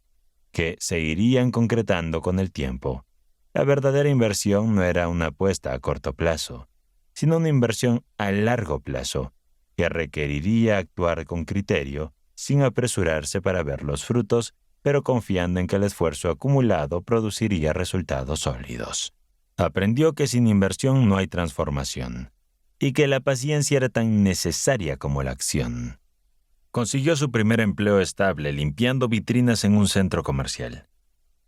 que se irían concretando con el tiempo. La verdadera inversión no era una apuesta a corto plazo, sino una inversión a largo plazo, que requeriría actuar con criterio, sin apresurarse para ver los frutos, pero confiando en que el esfuerzo acumulado produciría resultados sólidos. Aprendió que sin inversión no hay transformación, y que la paciencia era tan necesaria como la acción. Consiguió su primer empleo estable limpiando vitrinas en un centro comercial.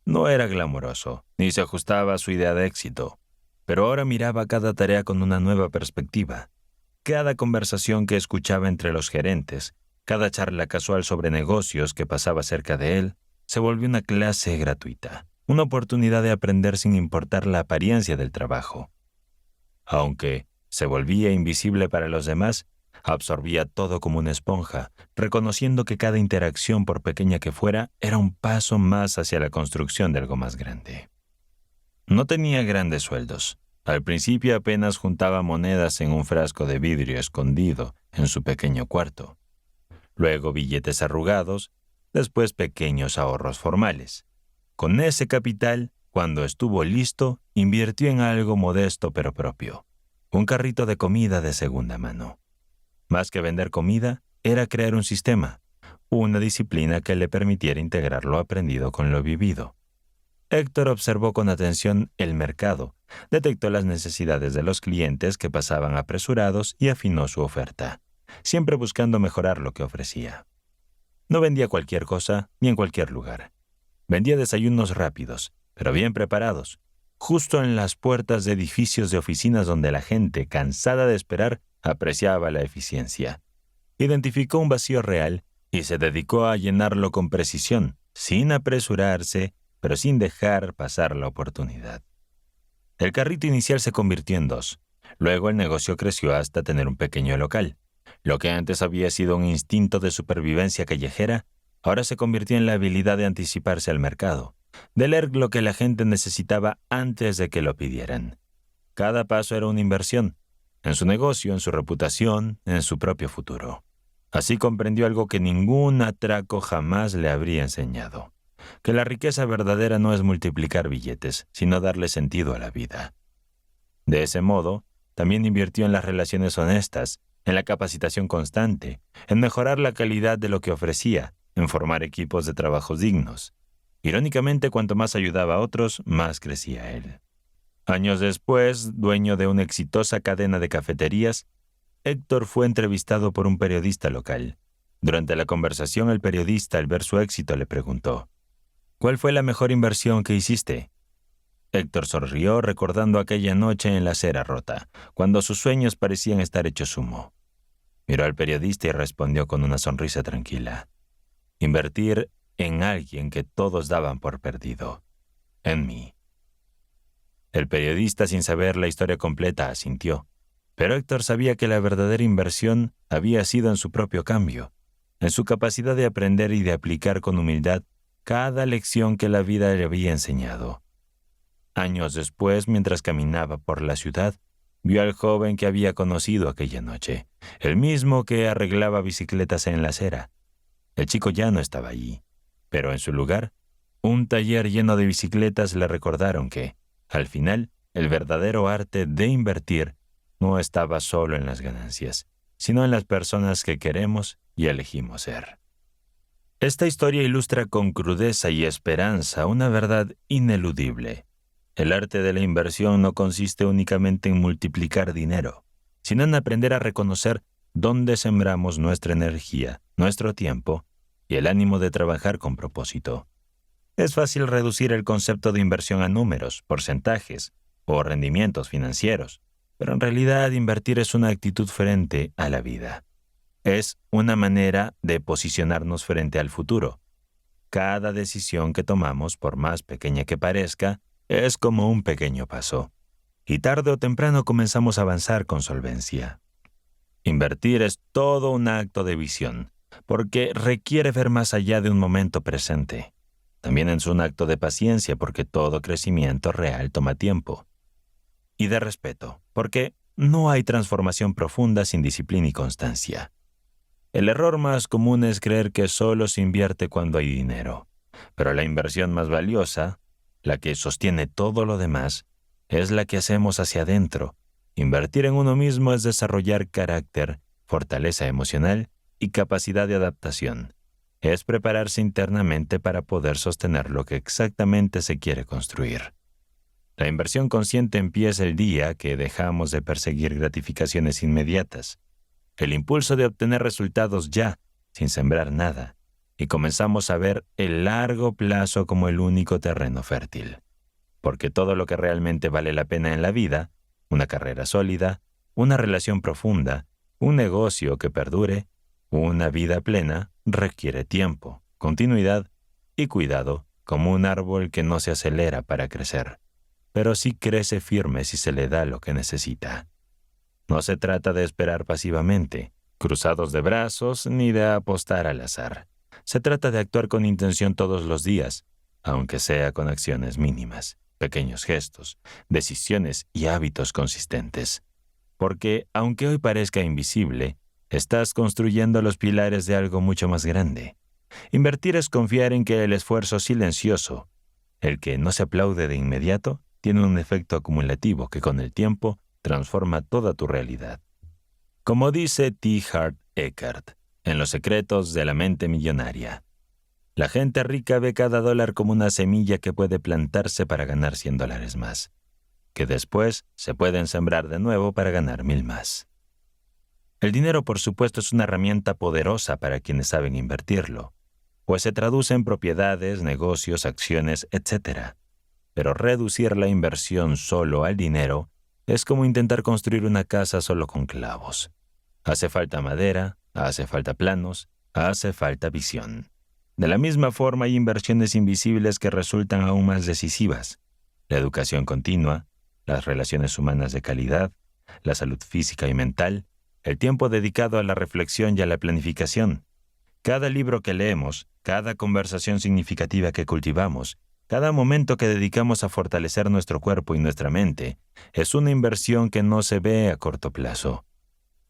No era glamuroso, ni se ajustaba a su idea de éxito, pero ahora miraba cada tarea con una nueva perspectiva. Cada conversación que escuchaba entre los gerentes, cada charla casual sobre negocios que pasaba cerca de él, se volvió una clase gratuita, una oportunidad de aprender sin importar la apariencia del trabajo. Aunque se volvía invisible para los demás, absorbía todo como una esponja, reconociendo que cada interacción, por pequeña que fuera, era un paso más hacia la construcción de algo más grande. No tenía grandes sueldos. Al principio apenas juntaba monedas en un frasco de vidrio escondido en su pequeño cuarto. Luego billetes arrugados, después pequeños ahorros formales. Con ese capital, Cuando estuvo listo, invirtió en algo modesto pero propio: un carrito de comida de segunda mano. Más que vender comida, era crear un sistema, una disciplina que le permitiera integrar lo aprendido con lo vivido. Héctor observó con atención el mercado, detectó las necesidades de los clientes que pasaban apresurados y afinó su oferta, siempre buscando mejorar lo que ofrecía. No vendía cualquier cosa ni en cualquier lugar. Vendía desayunos rápidos, pero bien preparados, justo en las puertas de edificios de oficinas donde la gente, cansada de esperar, apreciaba la eficiencia. Identificó un vacío real y se dedicó a llenarlo con precisión, sin apresurarse, pero sin dejar pasar la oportunidad. El carrito inicial se convirtió en 2. Luego el negocio creció hasta tener un pequeño local. Lo que antes había sido un instinto de supervivencia callejera, ahora se convirtió en la habilidad de anticiparse al mercado, de leer lo que la gente necesitaba antes de que lo pidieran. Cada paso era una inversión, en su negocio, en su reputación, en su propio futuro. Así comprendió algo que ningún atraco jamás le habría enseñado: que la riqueza verdadera no es multiplicar billetes, sino darle sentido a la vida. De ese modo, también invirtió en las relaciones honestas, en la capacitación constante, en mejorar la calidad de lo que ofrecía, en formar equipos de trabajos dignos. Irónicamente, cuanto más ayudaba a otros, más crecía él. Años después, dueño de una exitosa cadena de cafeterías, Héctor fue entrevistado por un periodista local. Durante la conversación, el periodista, al ver su éxito, le preguntó: ¿cuál fue la mejor inversión que hiciste? Héctor sonrió recordando aquella noche en la acera rota, cuando sus sueños parecían estar hechos humo. Miró al periodista y respondió con una sonrisa tranquila: invertir en alguien que todos daban por perdido, en mí. El periodista, sin saber la historia completa, asintió. Pero Héctor sabía que la verdadera inversión había sido en su propio cambio, en su capacidad de aprender y de aplicar con humildad cada lección que la vida le había enseñado. Años después, mientras caminaba por la ciudad, vio al joven que había conocido aquella noche, el mismo que arreglaba bicicletas en la acera. El chico ya no estaba allí, pero en su lugar, un taller lleno de bicicletas le recordaron que, al final, el verdadero arte de invertir no estaba solo en las ganancias, sino en las personas que queremos y elegimos ser. Esta historia ilustra con crudeza y esperanza una verdad ineludible. El arte de la inversión no consiste únicamente en multiplicar dinero, sino en aprender a reconocer dónde sembramos nuestra energía, nuestro tiempo y el ánimo de trabajar con propósito. Es fácil reducir el concepto de inversión a números, porcentajes o rendimientos financieros, pero en realidad invertir es una actitud frente a la vida. Es una manera de posicionarnos frente al futuro. Cada decisión que tomamos, por más pequeña que parezca, es como un pequeño paso, y tarde o temprano comenzamos a avanzar con solvencia. Invertir es todo un acto de visión, porque requiere ver más allá de un momento presente. También es un acto de paciencia, porque todo crecimiento real toma tiempo. Y de respeto, porque no hay transformación profunda sin disciplina y constancia. El error más común es creer que solo se invierte cuando hay dinero, pero la inversión más valiosa, la que sostiene todo lo demás, es la que hacemos hacia adentro. Invertir en uno mismo es desarrollar carácter, fortaleza emocional y capacidad de adaptación. Es prepararse internamente para poder sostener lo que exactamente se quiere construir. La inversión consciente empieza el día que dejamos de perseguir gratificaciones inmediatas, el impulso de obtener resultados ya, sin sembrar nada, y comenzamos a ver el largo plazo como el único terreno fértil. Porque todo lo que realmente vale la pena en la vida, una carrera sólida, una relación profunda, un negocio que perdure, una vida plena, requiere tiempo, continuidad y cuidado, como un árbol que no se acelera para crecer, pero sí crece firme si se le da lo que necesita. No se trata de esperar pasivamente, cruzados de brazos, ni de apostar al azar. Se trata de actuar con intención todos los días, aunque sea con acciones mínimas, pequeños gestos, decisiones y hábitos consistentes. Porque, aunque hoy parezca invisible, estás construyendo los pilares de algo mucho más grande. Invertir es confiar en que el esfuerzo silencioso, El que no se aplaude de inmediato tiene un efecto acumulativo que con el tiempo transforma toda tu realidad. Como dice T. Harv Eker en Los secretos de la mente millonaria, la gente rica ve cada dólar como una semilla que puede plantarse para ganar $100 más, que después se pueden sembrar de nuevo para ganar 1,000 más. El dinero, por supuesto, es una herramienta poderosa para quienes saben invertirlo, pues se traduce en propiedades, negocios, acciones, etc. Pero reducir la inversión solo al dinero es como intentar construir una casa solo con clavos. Hace falta madera, hace falta planos, hace falta visión. De la misma forma, hay inversiones invisibles que resultan aún más decisivas. La educación continua, las relaciones humanas de calidad, la salud física y mental, el tiempo dedicado a la reflexión y a la planificación. Cada libro que leemos, cada conversación significativa que cultivamos, cada momento que dedicamos a fortalecer nuestro cuerpo y nuestra mente, es una inversión que no se ve a corto plazo.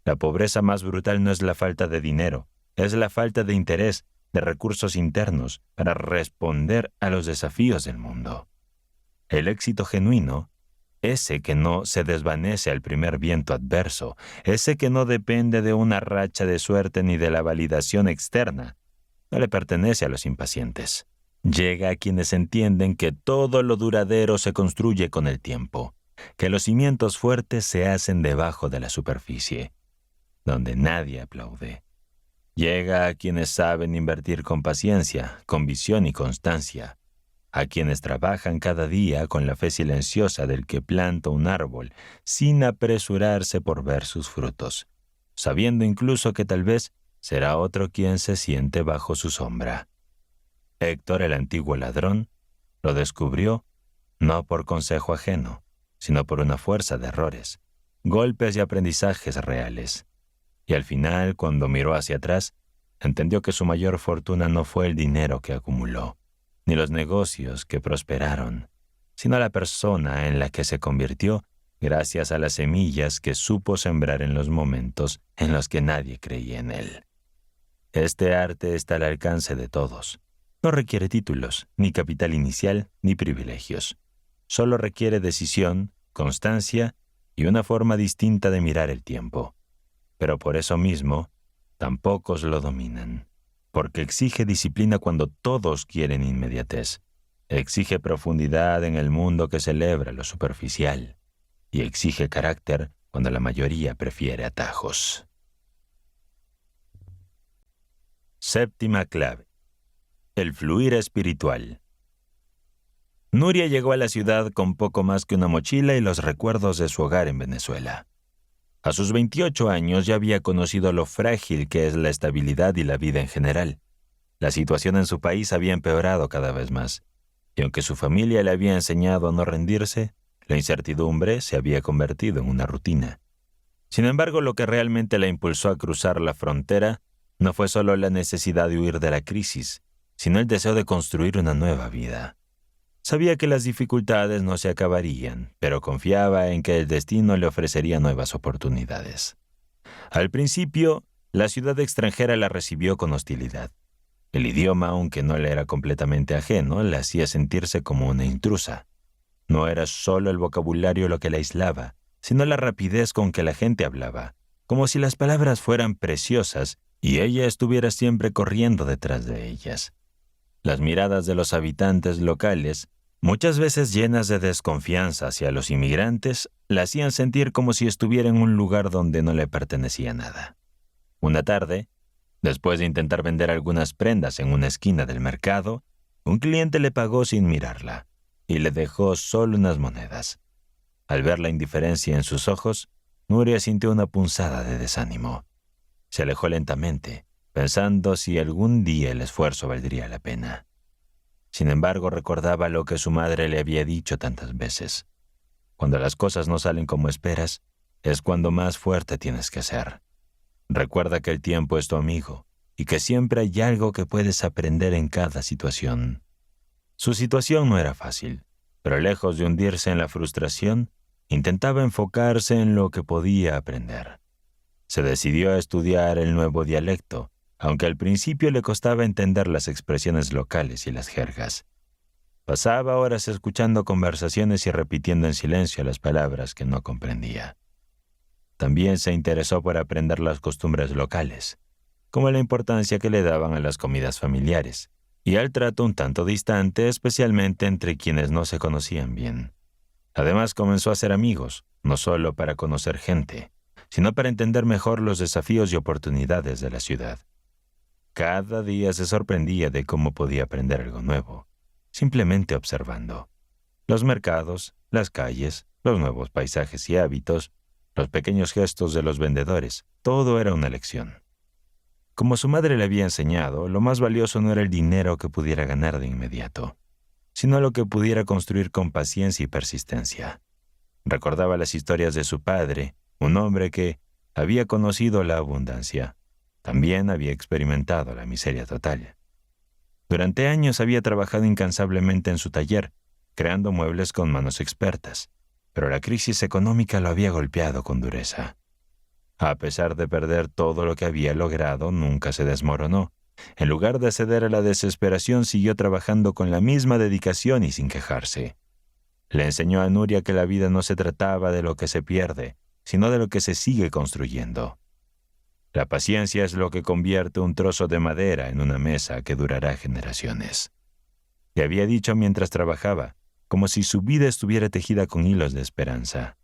La pobreza más brutal no es la falta de dinero, es la falta de interés, de recursos internos para responder a los desafíos del mundo. El éxito genuino, ese que no se desvanece al primer viento adverso, ese que no depende de una racha de suerte ni de la validación externa, no le pertenece a los impacientes. Llega a quienes entienden que todo lo duradero se construye con el tiempo, que los cimientos fuertes se hacen debajo de la superficie, donde nadie aplaude. Llega a quienes saben invertir con paciencia, con visión y constancia, a quienes trabajan cada día con la fe silenciosa del que planta un árbol, sin apresurarse por ver sus frutos, sabiendo incluso que tal vez será otro quien se siente bajo su sombra. Héctor, el antiguo ladrón, lo descubrió no por consejo ajeno, sino por una fuerza de errores, golpes y aprendizajes reales. Y al final, cuando miró hacia atrás, entendió que su mayor fortuna no fue el dinero que acumuló, ni los negocios que prosperaron, sino la persona en la que se convirtió gracias a las semillas que supo sembrar en los momentos en los que nadie creía en él. Este arte está al alcance de todos. No requiere títulos, ni capital inicial, ni privilegios. Solo requiere decisión, constancia y una forma distinta de mirar el tiempo. Pero por eso mismo, tan pocos lo dominan, porque exige disciplina cuando todos quieren inmediatez, exige profundidad en el mundo que celebra lo superficial, y exige carácter cuando la mayoría prefiere atajos. Séptima clave: el fluir espiritual. Nuria llegó a la ciudad con poco más que una mochila y los recuerdos de su hogar en Venezuela. A sus 28 años ya había conocido lo frágil que es la estabilidad y la vida en general. La situación en su país había empeorado cada vez más, y aunque su familia le había enseñado a no rendirse, la incertidumbre se había convertido en una rutina. Sin embargo, lo que realmente la impulsó a cruzar la frontera no fue solo la necesidad de huir de la crisis, sino el deseo de construir una nueva vida. Sabía que las dificultades no se acabarían, pero confiaba en que el destino le ofrecería nuevas oportunidades. Al principio, la ciudad extranjera la recibió con hostilidad. El idioma, aunque no le era completamente ajeno, la hacía sentirse como una intrusa. No era solo el vocabulario lo que la aislaba, sino la rapidez con que la gente hablaba, como si las palabras fueran preciosas y ella estuviera siempre corriendo detrás de ellas. Las miradas de los habitantes locales, muchas veces llenas de desconfianza hacia los inmigrantes, la hacían sentir como si estuviera en un lugar donde no le pertenecía nada. Una tarde, después de intentar vender algunas prendas en una esquina del mercado, un cliente le pagó sin mirarla y le dejó solo unas monedas. Al ver la indiferencia en sus ojos, Nuria sintió una punzada de desánimo. Se alejó lentamente, pensando si algún día el esfuerzo valdría la pena. Sin embargo, recordaba lo que su madre le había dicho tantas veces. Cuando las cosas no salen como esperas, es cuando más fuerte tienes que ser. Recuerda que el tiempo es tu amigo y que siempre hay algo que puedes aprender en cada situación. Su situación no era fácil, pero lejos de hundirse en la frustración, intentaba enfocarse en lo que podía aprender. Se decidió a estudiar el nuevo dialecto, aunque al principio le costaba entender las expresiones locales y las jergas. Pasaba horas escuchando conversaciones y repitiendo en silencio las palabras que no comprendía. También se interesó por aprender las costumbres locales, como la importancia que le daban a las comidas familiares y al trato un tanto distante, especialmente entre quienes no se conocían bien. Además, comenzó a hacer amigos, no solo para conocer gente, sino para entender mejor los desafíos y oportunidades de la ciudad. Cada día se sorprendía de cómo podía aprender algo nuevo, simplemente observando. Los mercados, las calles, los nuevos paisajes y hábitos, los pequeños gestos de los vendedores, todo era una lección. Como su madre le había enseñado, lo más valioso no era el dinero que pudiera ganar de inmediato, sino lo que pudiera construir con paciencia y persistencia. Recordaba las historias de su padre, un hombre que había conocido la abundancia. También había experimentado la miseria total. Durante años había trabajado incansablemente en su taller, creando muebles con manos expertas, pero la crisis económica lo había golpeado con dureza. A pesar de perder todo lo que había logrado, nunca se desmoronó. En lugar de ceder a la desesperación, siguió trabajando con la misma dedicación y sin quejarse. Le enseñó a Nuria que la vida no se trataba de lo que se pierde, sino de lo que se sigue construyendo. La paciencia es lo que convierte un trozo de madera en una mesa que durará generaciones. Le había dicho mientras trabajaba, como si su vida estuviera tejida con hilos de esperanza.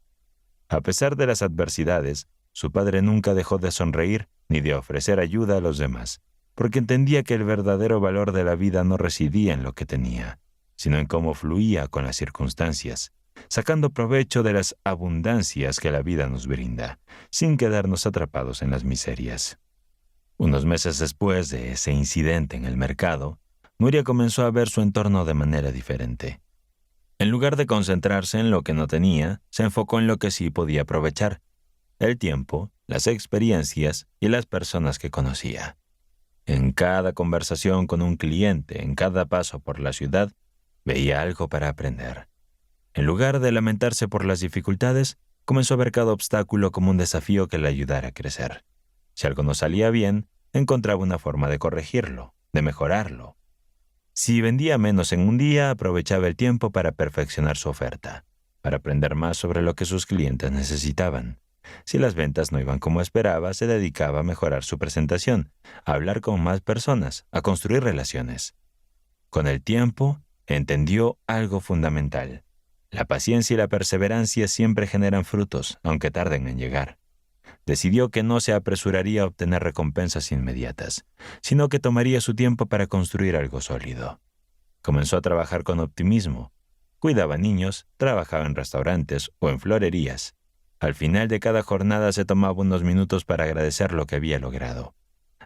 A pesar de las adversidades, su padre nunca dejó de sonreír ni de ofrecer ayuda a los demás, porque entendía que el verdadero valor de la vida no residía en lo que tenía, sino en cómo fluía con las circunstancias, sacando provecho de las abundancias que la vida nos brinda, sin quedarnos atrapados en las miserias. Unos meses después de ese incidente en el mercado, Nuria comenzó a ver su entorno de manera diferente. En lugar de concentrarse en lo que no tenía, se enfocó en lo que sí podía aprovechar: el tiempo, las experiencias y las personas que conocía. En cada conversación con un cliente, en cada paso por la ciudad, veía algo para aprender. En lugar de lamentarse por las dificultades, comenzó a ver cada obstáculo como un desafío que le ayudara a crecer. Si algo no salía bien, encontraba una forma de corregirlo, de mejorarlo. Si vendía menos en un día, aprovechaba el tiempo para perfeccionar su oferta, para aprender más sobre lo que sus clientes necesitaban. Si las ventas no iban como esperaba, se dedicaba a mejorar su presentación, a hablar con más personas, a construir relaciones. Con el tiempo, entendió algo fundamental. La paciencia y la perseverancia siempre generan frutos, aunque tarden en llegar. Decidió que no se apresuraría a obtener recompensas inmediatas, sino que tomaría su tiempo para construir algo sólido. Comenzó a trabajar con optimismo. Cuidaba niños, trabajaba en restaurantes o en florerías. Al final de cada jornada se tomaba unos minutos para agradecer lo que había logrado.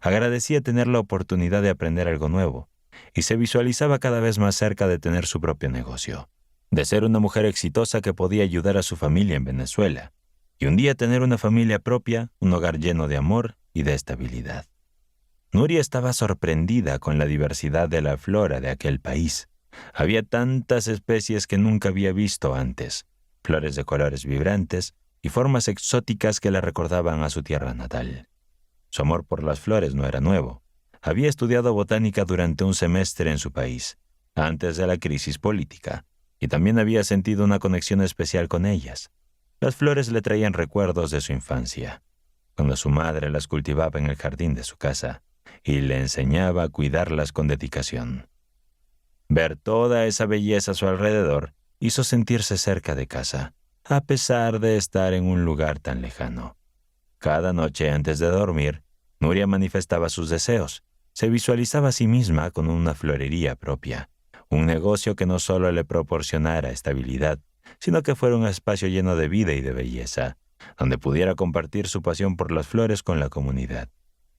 Agradecía tener la oportunidad de aprender algo nuevo, y se visualizaba cada vez más cerca de tener su propio negocio, de ser una mujer exitosa que podía ayudar a su familia en Venezuela, y un día tener una familia propia, un hogar lleno de amor y de estabilidad. Nuria estaba sorprendida con la diversidad de la flora de aquel país. Había tantas especies que nunca había visto antes, flores de colores vibrantes y formas exóticas que la recordaban a su tierra natal. Su amor por las flores no era nuevo. Había estudiado botánica durante un semestre en su país, antes de la crisis política, y también había sentido una conexión especial con ellas. Las flores le traían recuerdos de su infancia, cuando su madre las cultivaba en el jardín de su casa y le enseñaba a cuidarlas con dedicación. Ver toda esa belleza a su alrededor hizo sentirse cerca de casa, a pesar de estar en un lugar tan lejano. Cada noche antes de dormir, Nuria manifestaba sus deseos. Se visualizaba a sí misma con una florería propia, un negocio que no solo le proporcionara estabilidad, sino que fuera un espacio lleno de vida y de belleza, donde pudiera compartir su pasión por las flores con la comunidad.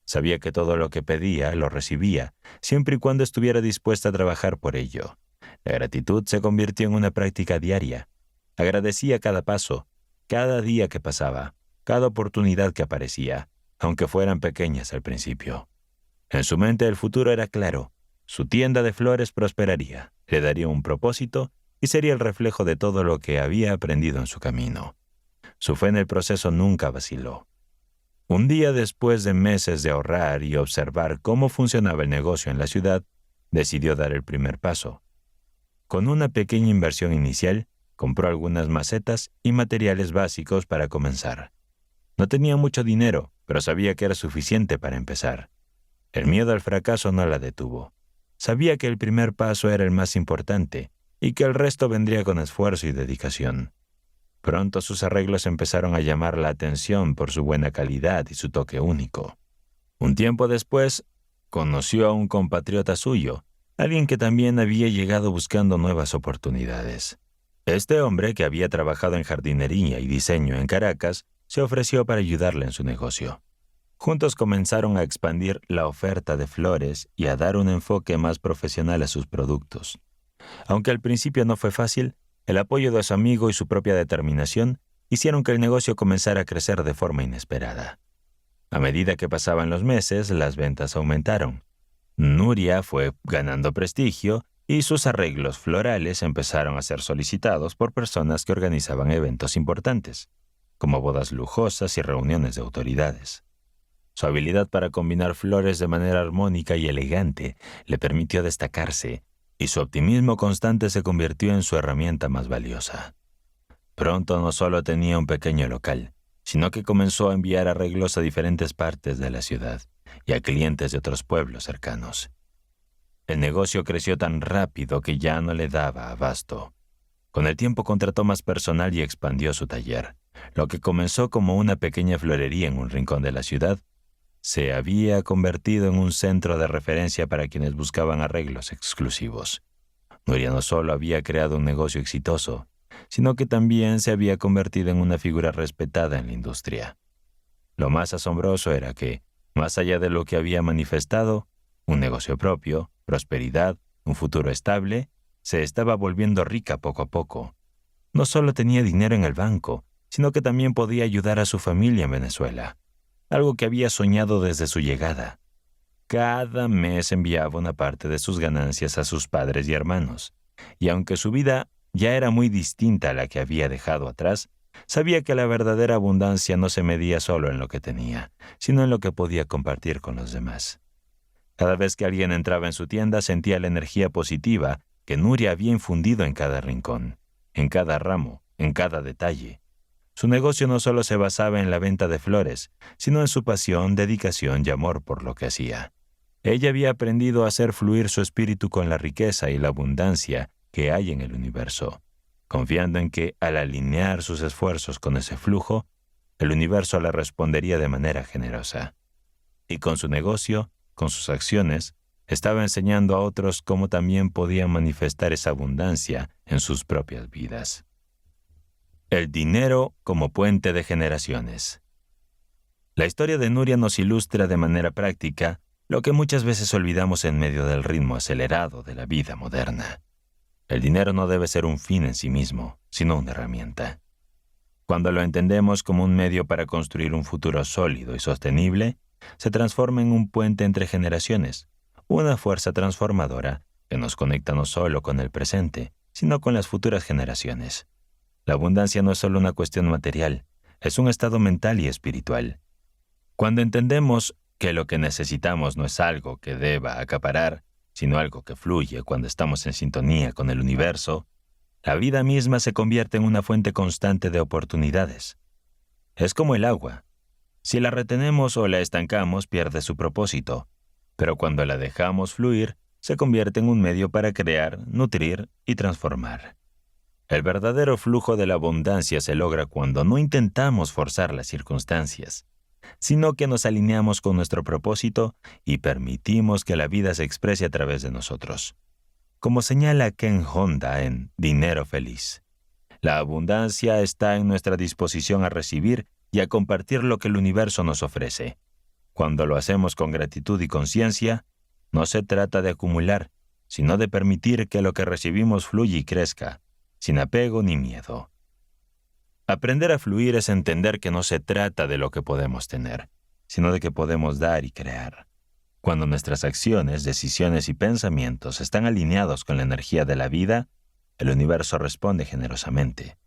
Sabía que todo lo que pedía lo recibía, siempre y cuando estuviera dispuesta a trabajar por ello. La gratitud se convirtió en una práctica diaria. Agradecía cada paso, cada día que pasaba, cada oportunidad que aparecía, aunque fueran pequeñas al principio. En su mente el futuro era claro. Su tienda de flores prosperaría, le daría un propósito y sería el reflejo de todo lo que había aprendido en su camino. Su fe en el proceso nunca vaciló. Un día, después de meses de ahorrar y observar cómo funcionaba el negocio en la ciudad, decidió dar el primer paso. Con una pequeña inversión inicial, compró algunas macetas y materiales básicos para comenzar. No tenía mucho dinero, pero sabía que era suficiente para empezar. El miedo al fracaso no la detuvo. Sabía que el primer paso era el más importante y que el resto vendría con esfuerzo y dedicación. Pronto sus arreglos empezaron a llamar la atención por su buena calidad y su toque único. Un tiempo después, conoció a un compatriota suyo, alguien que también había llegado buscando nuevas oportunidades. Este hombre, que había trabajado en jardinería y diseño en Caracas, se ofreció para ayudarle en su negocio. Juntos comenzaron a expandir la oferta de flores y a dar un enfoque más profesional a sus productos. Aunque al principio no fue fácil, el apoyo de su amigo y su propia determinación hicieron que el negocio comenzara a crecer de forma inesperada. A medida que pasaban los meses, las ventas aumentaron. Nuria fue ganando prestigio y sus arreglos florales empezaron a ser solicitados por personas que organizaban eventos importantes, como bodas lujosas y reuniones de autoridades. Su habilidad para combinar flores de manera armónica y elegante le permitió destacarse, y su optimismo constante se convirtió en su herramienta más valiosa. Pronto no solo tenía un pequeño local, sino que comenzó a enviar arreglos a diferentes partes de la ciudad y a clientes de otros pueblos cercanos. El negocio creció tan rápido que ya no le daba abasto. Con el tiempo contrató más personal y expandió su taller. Lo que comenzó como una pequeña florería en un rincón de la ciudad se había convertido en un centro de referencia para quienes buscaban arreglos exclusivos. Nuria no solo había creado un negocio exitoso, sino que también se había convertido en una figura respetada en la industria. Lo más asombroso era que, más allá de lo que había manifestado, un negocio propio, prosperidad, un futuro estable, se estaba volviendo rica poco a poco. No solo tenía dinero en el banco, sino que también podía ayudar a su familia en Venezuela, algo que había soñado desde su llegada. Cada mes enviaba una parte de sus ganancias a sus padres y hermanos, y aunque su vida ya era muy distinta a la que había dejado atrás, sabía que la verdadera abundancia no se medía solo en lo que tenía, sino en lo que podía compartir con los demás. Cada vez que alguien entraba en su tienda sentía la energía positiva que Nuria había infundido en cada rincón, en cada ramo, en cada detalle. Su negocio no solo se basaba en la venta de flores, sino en su pasión, dedicación y amor por lo que hacía. Ella había aprendido a hacer fluir su espíritu con la riqueza y la abundancia que hay en el universo, confiando en que, al alinear sus esfuerzos con ese flujo, el universo le respondería de manera generosa. Y con su negocio, con sus acciones, estaba enseñando a otros cómo también podían manifestar esa abundancia en sus propias vidas. El dinero como puente de generaciones. La historia de Nuria nos ilustra de manera práctica lo que muchas veces olvidamos en medio del ritmo acelerado de la vida moderna. El dinero no debe ser un fin en sí mismo, sino una herramienta. Cuando lo entendemos como un medio para construir un futuro sólido y sostenible, se transforma en un puente entre generaciones, una fuerza transformadora que nos conecta no solo con el presente, sino con las futuras generaciones. La abundancia no es solo una cuestión material, es un estado mental y espiritual. Cuando entendemos que lo que necesitamos no es algo que deba acaparar, sino algo que fluye cuando estamos en sintonía con el universo, la vida misma se convierte en una fuente constante de oportunidades. Es como el agua. Si la retenemos o la estancamos, pierde su propósito, pero cuando la dejamos fluir, se convierte en un medio para crear, nutrir y transformar. El verdadero flujo de la abundancia se logra cuando no intentamos forzar las circunstancias, sino que nos alineamos con nuestro propósito y permitimos que la vida se exprese a través de nosotros. Como señala Ken Honda en Dinero Feliz, la abundancia está en nuestra disposición a recibir y a compartir lo que el universo nos ofrece. Cuando lo hacemos con gratitud y conciencia, no se trata de acumular, sino de permitir que lo que recibimos fluya y crezca, sin apego ni miedo. Aprender a fluir es entender que no se trata de lo que podemos tener, sino de que podemos dar y crear. Cuando nuestras acciones, decisiones y pensamientos están alineados con la energía de la vida, el universo responde generosamente.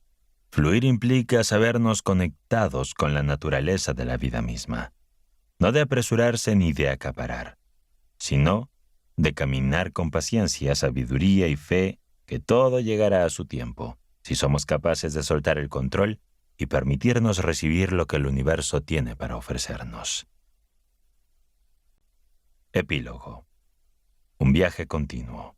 Fluir implica sabernos conectados con la naturaleza de la vida misma, no de apresurarse ni de acaparar, sino de caminar con paciencia, sabiduría y fe que todo llegará a su tiempo, si somos capaces de soltar el control y permitirnos recibir lo que el universo tiene para ofrecernos. Epílogo. Un viaje continuo.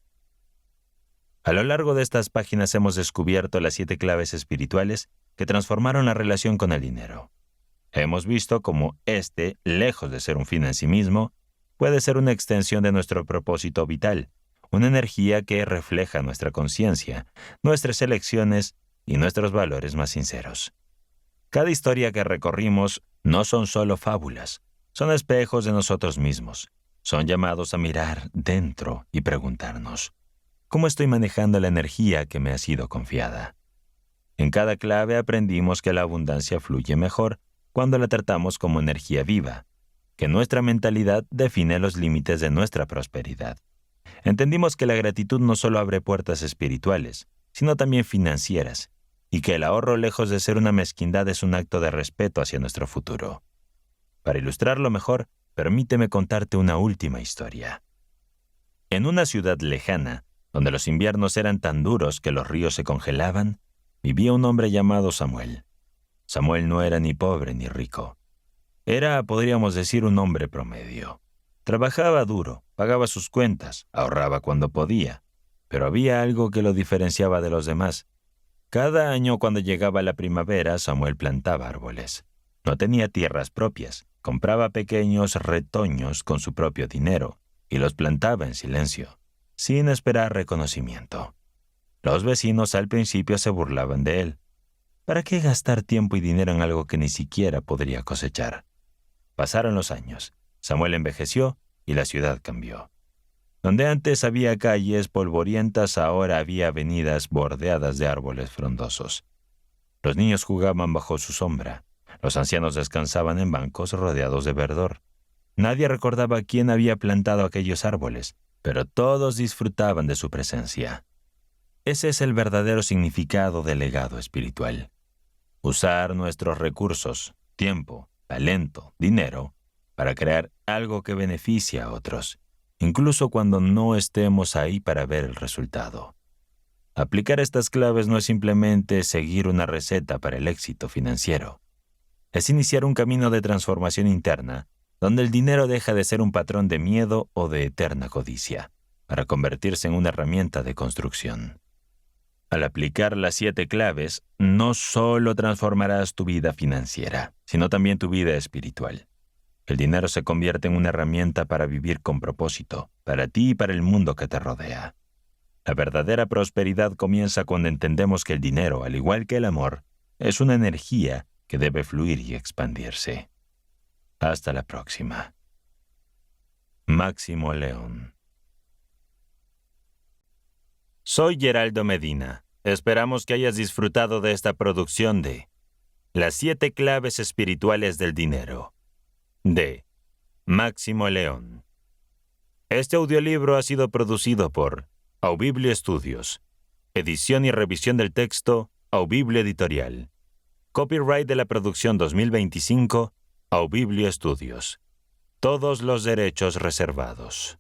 A lo largo de estas páginas hemos descubierto las 7 claves espirituales que transformaron la relación con el dinero. Hemos visto cómo lejos de ser un fin en sí mismo, puede ser una extensión de nuestro propósito vital, una energía que refleja nuestra conciencia, nuestras elecciones y nuestros valores más sinceros. Cada historia que recorrimos no son solo fábulas, son espejos de nosotros mismos. Son llamados a mirar dentro y preguntarnos, ¿cómo estoy manejando la energía que me ha sido confiada? En cada clave aprendimos que la abundancia fluye mejor cuando la tratamos como energía viva, que nuestra mentalidad define los límites de nuestra prosperidad. Entendimos que la gratitud no solo abre puertas espirituales, sino también financieras, y que el ahorro, lejos de ser una mezquindad, es un acto de respeto hacia nuestro futuro. Para ilustrarlo mejor, permíteme contarte una última historia. En una ciudad lejana, donde los inviernos eran tan duros que los ríos se congelaban, vivía un hombre llamado Samuel. Samuel no era ni pobre ni rico. Era, podríamos decir, un hombre promedio. Trabajaba duro, pagaba sus cuentas, ahorraba cuando podía, pero había algo que lo diferenciaba de los demás. Cada año, cuando llegaba la primavera, Samuel plantaba árboles. No tenía tierras propias, compraba pequeños retoños con su propio dinero y los plantaba en silencio, sin esperar reconocimiento. Los vecinos al principio se burlaban de él. ¿Para qué gastar tiempo y dinero en algo que ni siquiera podría cosechar? Pasaron los años, Samuel envejeció y la ciudad cambió. Donde antes había calles polvorientas, ahora había avenidas bordeadas de árboles frondosos. Los niños jugaban bajo su sombra. Los ancianos descansaban en bancos rodeados de verdor. Nadie recordaba quién había plantado aquellos árboles, pero todos disfrutaban de su presencia. Ese es el verdadero significado del legado espiritual. Usar nuestros recursos, tiempo, talento, dinero, para crear algo que beneficie a otros, incluso cuando no estemos ahí para ver el resultado. Aplicar estas claves no es simplemente seguir una receta para el éxito financiero. Es iniciar un camino de transformación interna, donde el dinero deja de ser un patrón de miedo o de eterna codicia, para convertirse en una herramienta de construcción. Al aplicar las 7 claves, no solo transformarás tu vida financiera, sino también tu vida espiritual. El dinero se convierte en una herramienta para vivir con propósito, para ti y para el mundo que te rodea. La verdadera prosperidad comienza cuando entendemos que el dinero, al igual que el amor, es una energía que debe fluir y expandirse. Hasta la próxima. Máximo León. Soy Geraldo Medina. Esperamos que hayas disfrutado de esta producción de Las 7 claves espirituales del dinero, de Máximo León. Este audiolibro ha sido producido por Aubiblio Studios. Edición y revisión del texto, Aubiblio Editorial. Copyright de la producción 2025, Aubiblio Studios. Todos los derechos reservados.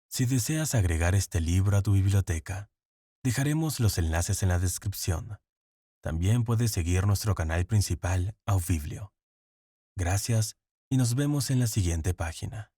Si deseas agregar este libro a tu biblioteca, dejaremos los enlaces en la descripción. También puedes seguir nuestro canal principal, Aubiblio. Gracias y nos vemos en la siguiente página.